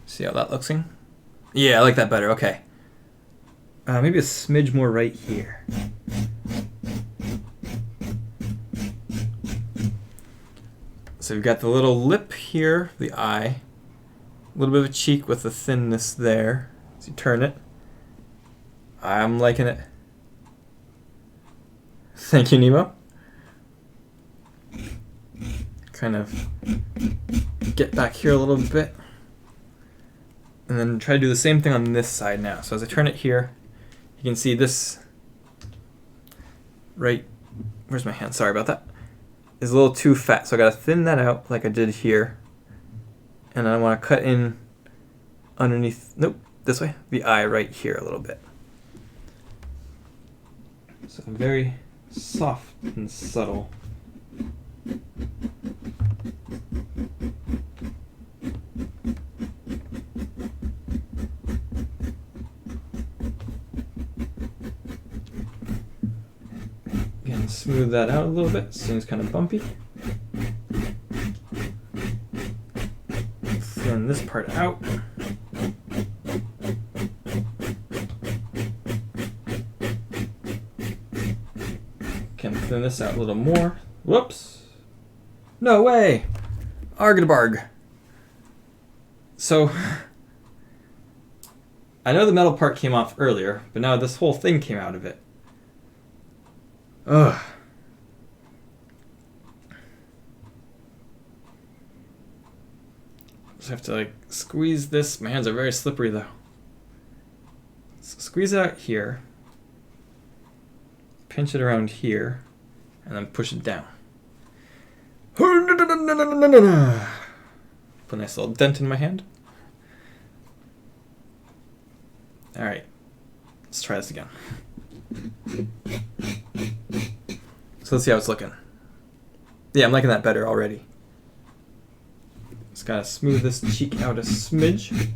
See how that looks? Yeah, I like that better. Okay. Maybe a smidge more right here. So we've got the little lip here, the eye, a little bit of a cheek with the thinness there. As you turn it, I'm liking it. Thank you, Nemo. Kind of get back here a little bit. And then try to do the same thing on this side now. So as I turn it here, you can see this right, where's my hand? Sorry about that. Is a little too fat. So I gotta thin that out like I did here. And I wanna cut in underneath, nope, this way, the eye right here a little bit. So very soft and subtle. Again, smooth that out a little bit. Seems kind of bumpy. Thin this part out. Can thin this out a little more. Whoops. No way. Argadabarg. So, I know the metal part came off earlier, but now this whole thing came out of it. Ugh. Just have to like squeeze this. My hands are very slippery though. So squeeze it out here. Pinch it around here. And then push it down. Put a nice little dent in my hand. Alright. Let's try this again. So let's see how it's looking. Yeah, I'm liking that better already. Just gotta smooth this cheek out a smidge.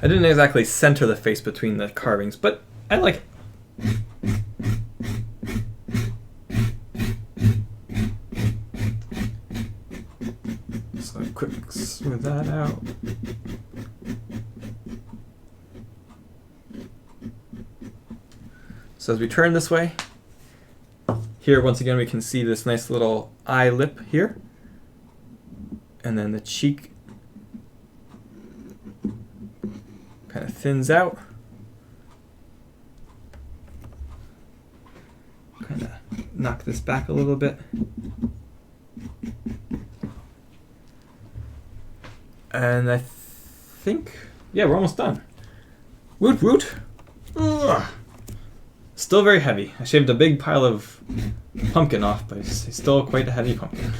I didn't exactly center the face between the carvings, but I like it. So quick smooth that out. So as we turn this way, here once again we can see this nice little eye lip here. And then the cheek kind of thins out. kind of knock this back a little bit. And I think, yeah, we're almost done. Woot woot. Ugh. Still very heavy. I shaved a big pile of pumpkin off, but it's still quite a heavy pumpkin.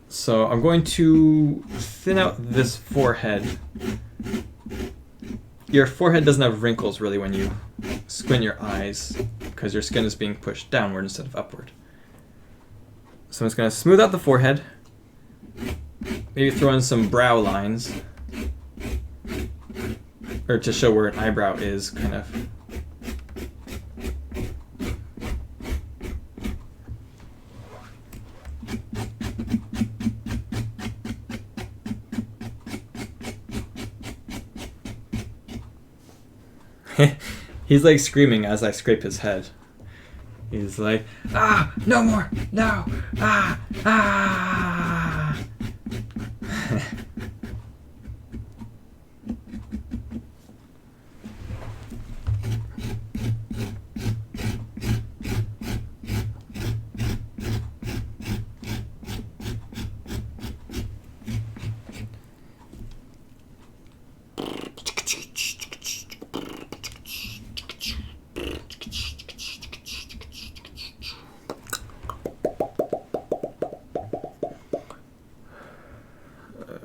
So I'm going to thin out this forehead. Your forehead doesn't have wrinkles really when you squint your eyes because your skin is being pushed downward instead of upward. So I'm just going to smooth out the forehead. Maybe throw in some brow lines. Or to show where an eyebrow is, kind of. He's like screaming as I scrape his head. He's like, ah, no more, no, ah, ah.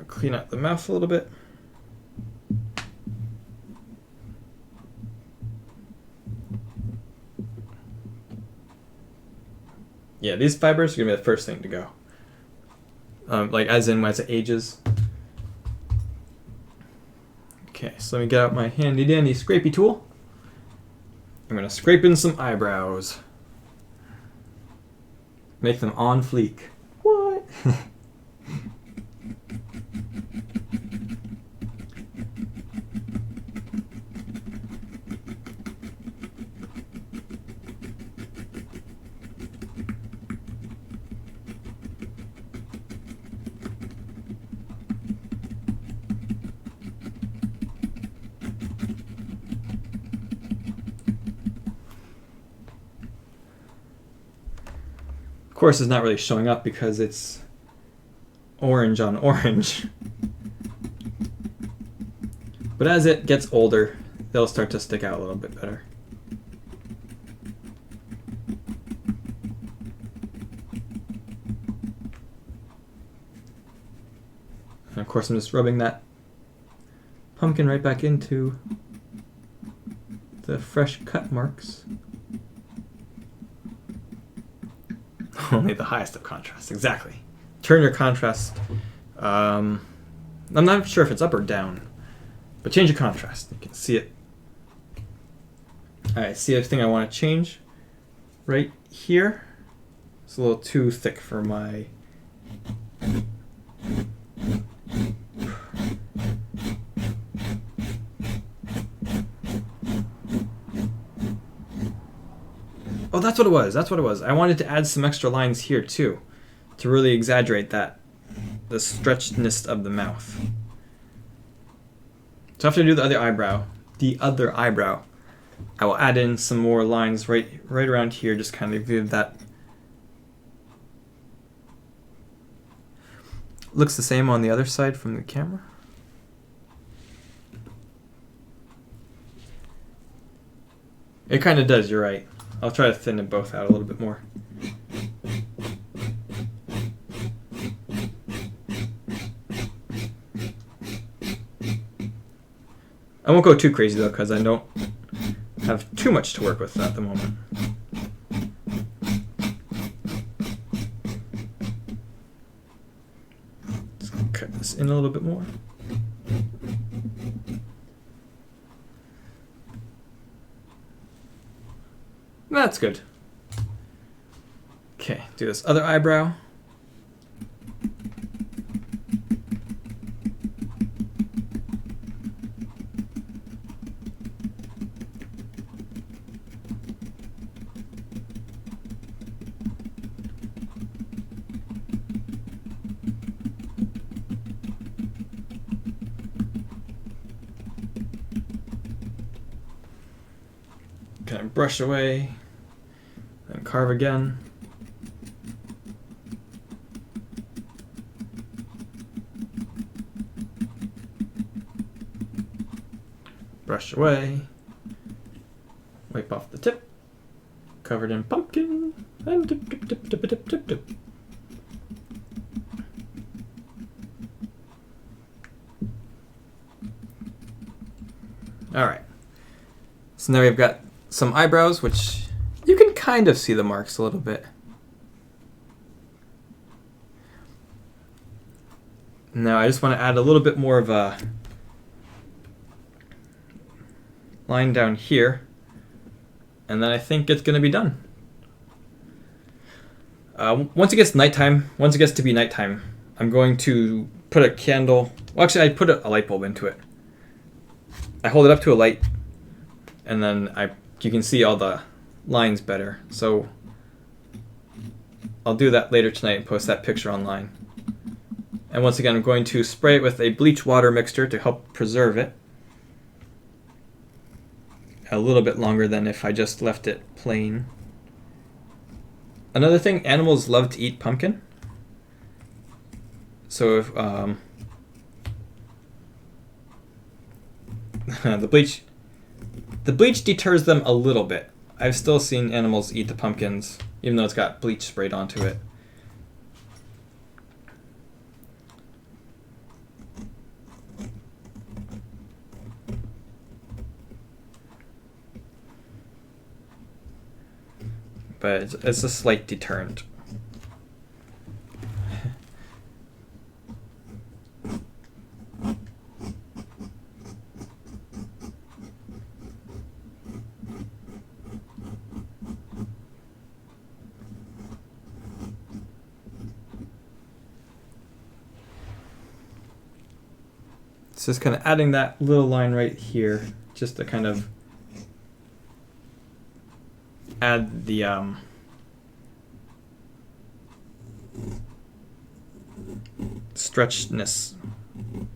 Clean out the mouth a little bit. Yeah, these fibers are gonna be the first thing to go. Like as in as it ages. Okay, so let me get out my handy dandy scrapey tool. I'm gonna scrape in some eyebrows. Make them on fleek. What? Of course, it's not really showing up because it's orange on orange. But as it gets older, they'll start to stick out a little bit better. And of course, I'm just rubbing that pumpkin right back into the fresh cut marks. Only the highest of contrast, exactly. Turn your contrast. I'm not sure if it's up or down, but change your contrast. You can see it. All right, see the thing I want to change right here. It's a little too thick for my. Oh, that's what it was. That's what it was. I wanted to add some extra lines here too, to really exaggerate that, the stretchedness of the mouth. So after I do the other eyebrow, I will add in some more lines right around here, just kind of give that. Looks the same on the other side from the camera. It kind of does, you're right. I'll try to thin them both out a little bit more. I won't go too crazy though, because I don't have too much to work with at the moment. Let's cut this in a little bit more. That's good. Okay, do this other eyebrow. Kind of brush away and carve again. Brush away. Wipe off the tip. Covered in pumpkin. And dip, dip, dip, dip, dip, dip, dip. Alright. So now we've got some eyebrows, which you can kind of see the marks a little bit. Now I just want to add a little bit more of a line down here, and then I think it's going to be done. Once it gets to be nighttime, I'm going to put a candle. Well, actually, I put a light bulb into it. I hold it up to a light, and then you can see all the lines better. So I'll do that later tonight and post that picture online. And once again, I'm going to spray it with a bleach water mixture to help preserve it a little bit longer than if I just left it plain. Another thing, animals love to eat pumpkin. So if the bleach deters them a little bit. I've still seen animals eat the pumpkins, even though it's got bleach sprayed onto it. But it's a slight deterrent. It's just kind of adding that little line right here, just to kind of add the stretchness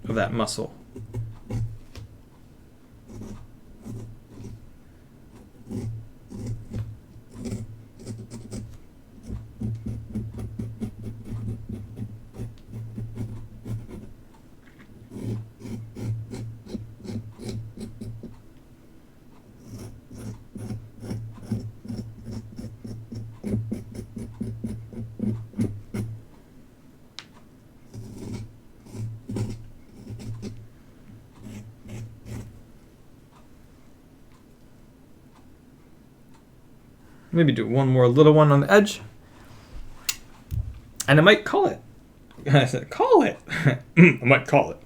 of that muscle. Maybe do one more little one on the edge. And I might call it. I said, call it. I might call it.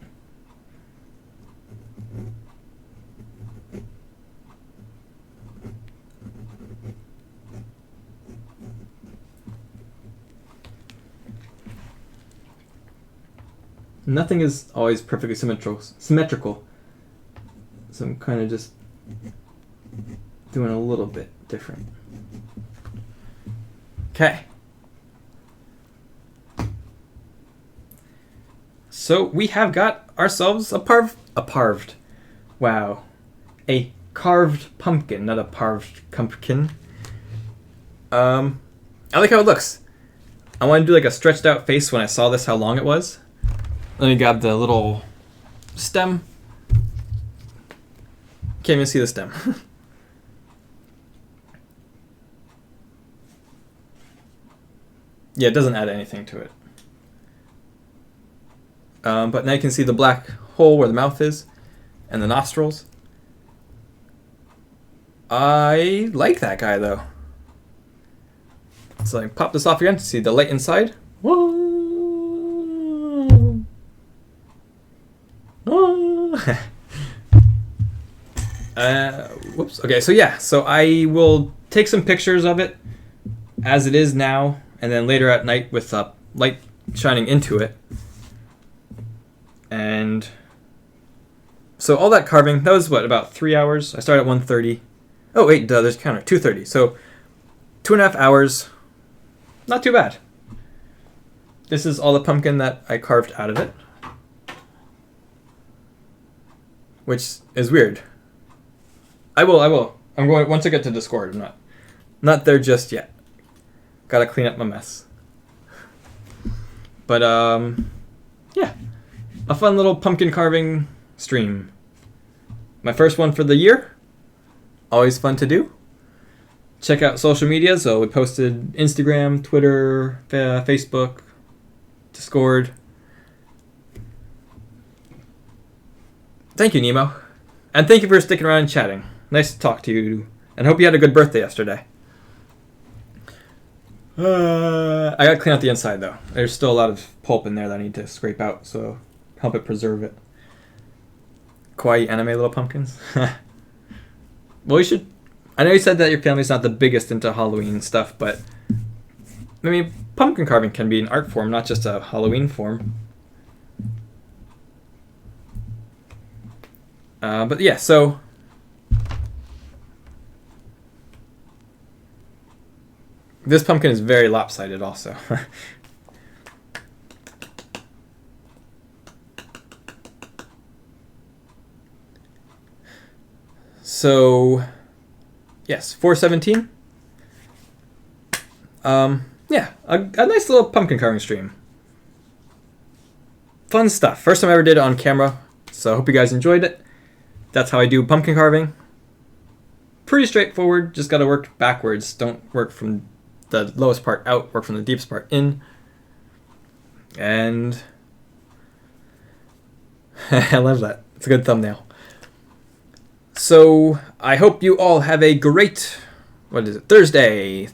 Nothing is always perfectly symmetrical. So I'm kind of just doing a little bit different. Okay. So we have got ourselves a carved pumpkin, not a parved pumpkin. I like how it looks. I want to do like a stretched out face when I saw this, how long it was. Let me grab the little stem. Can't even see the stem. Yeah, it doesn't add anything to it. But now you can see the black hole where the mouth is and the nostrils. I like that guy though. So I pop this off again to see the light inside. Whoa. Whoa. Whoops. Okay, so yeah. So I will take some pictures of it as it is now, and then later at night with light shining into it. And so all that carving, that was what, about 3 hours? I started at 1:30. Oh wait, there's a counter, 2:30. So 2.5 hours, not too bad. This is all the pumpkin that I carved out of it, which is weird. I will I'm going once I get to Discord. I'm not there just yet. Gotta clean up my mess. But yeah, a fun little pumpkin carving stream. My first one for the year. Always fun to do. Check out social media. So we posted Instagram, Twitter, Facebook, Discord. Thank you, Nemo. And thank you for sticking around and chatting. Nice to talk to you. And hope you had a good birthday yesterday. I gotta clean out the inside, though. There's still a lot of pulp in there that I need to scrape out, so help it preserve it. Kawaii anime little pumpkins. Well, you should... I know you said that your family's not the biggest into Halloween stuff, but... I mean, pumpkin carving can be an art form, not just a Halloween form. But yeah, so... This pumpkin is very lopsided also. So, yes, 417. Yeah, a nice little pumpkin carving stream. Fun stuff. First time I ever did it on camera, so I hope you guys enjoyed it. That's how I do pumpkin carving. Pretty straightforward, just gotta work backwards. Don't work from the lowest part out, work from the deepest part in. And I love that. It's a good thumbnail. So I hope you all have a great, what is it, Thursday.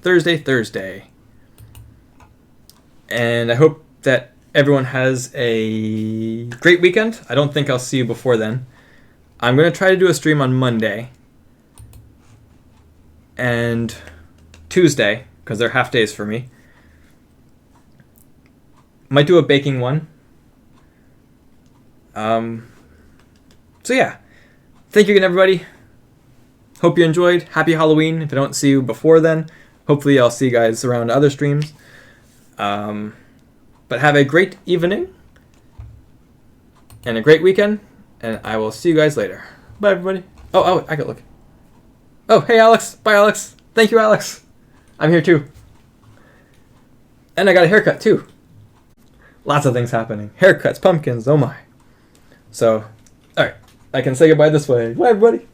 And I hope that everyone has a great weekend. I don't think I'll see you before then. I'm going to try to do a stream on Monday and Tuesday, because they're half days for me. Might do a baking one. So yeah. Thank you again, everybody. Hope you enjoyed. Happy Halloween. If I don't see you before then, hopefully I'll see you guys around other streams. But have a great evening and a great weekend, and I will see you guys later. Bye, everybody. Oh, I got look. Oh, hey, Alex. Bye, Alex. Thank you, Alex. I'm here, too. And I got a haircut, too. Lots of things happening. Haircuts, pumpkins, oh my. So, alright. I can say goodbye this way. Bye, everybody.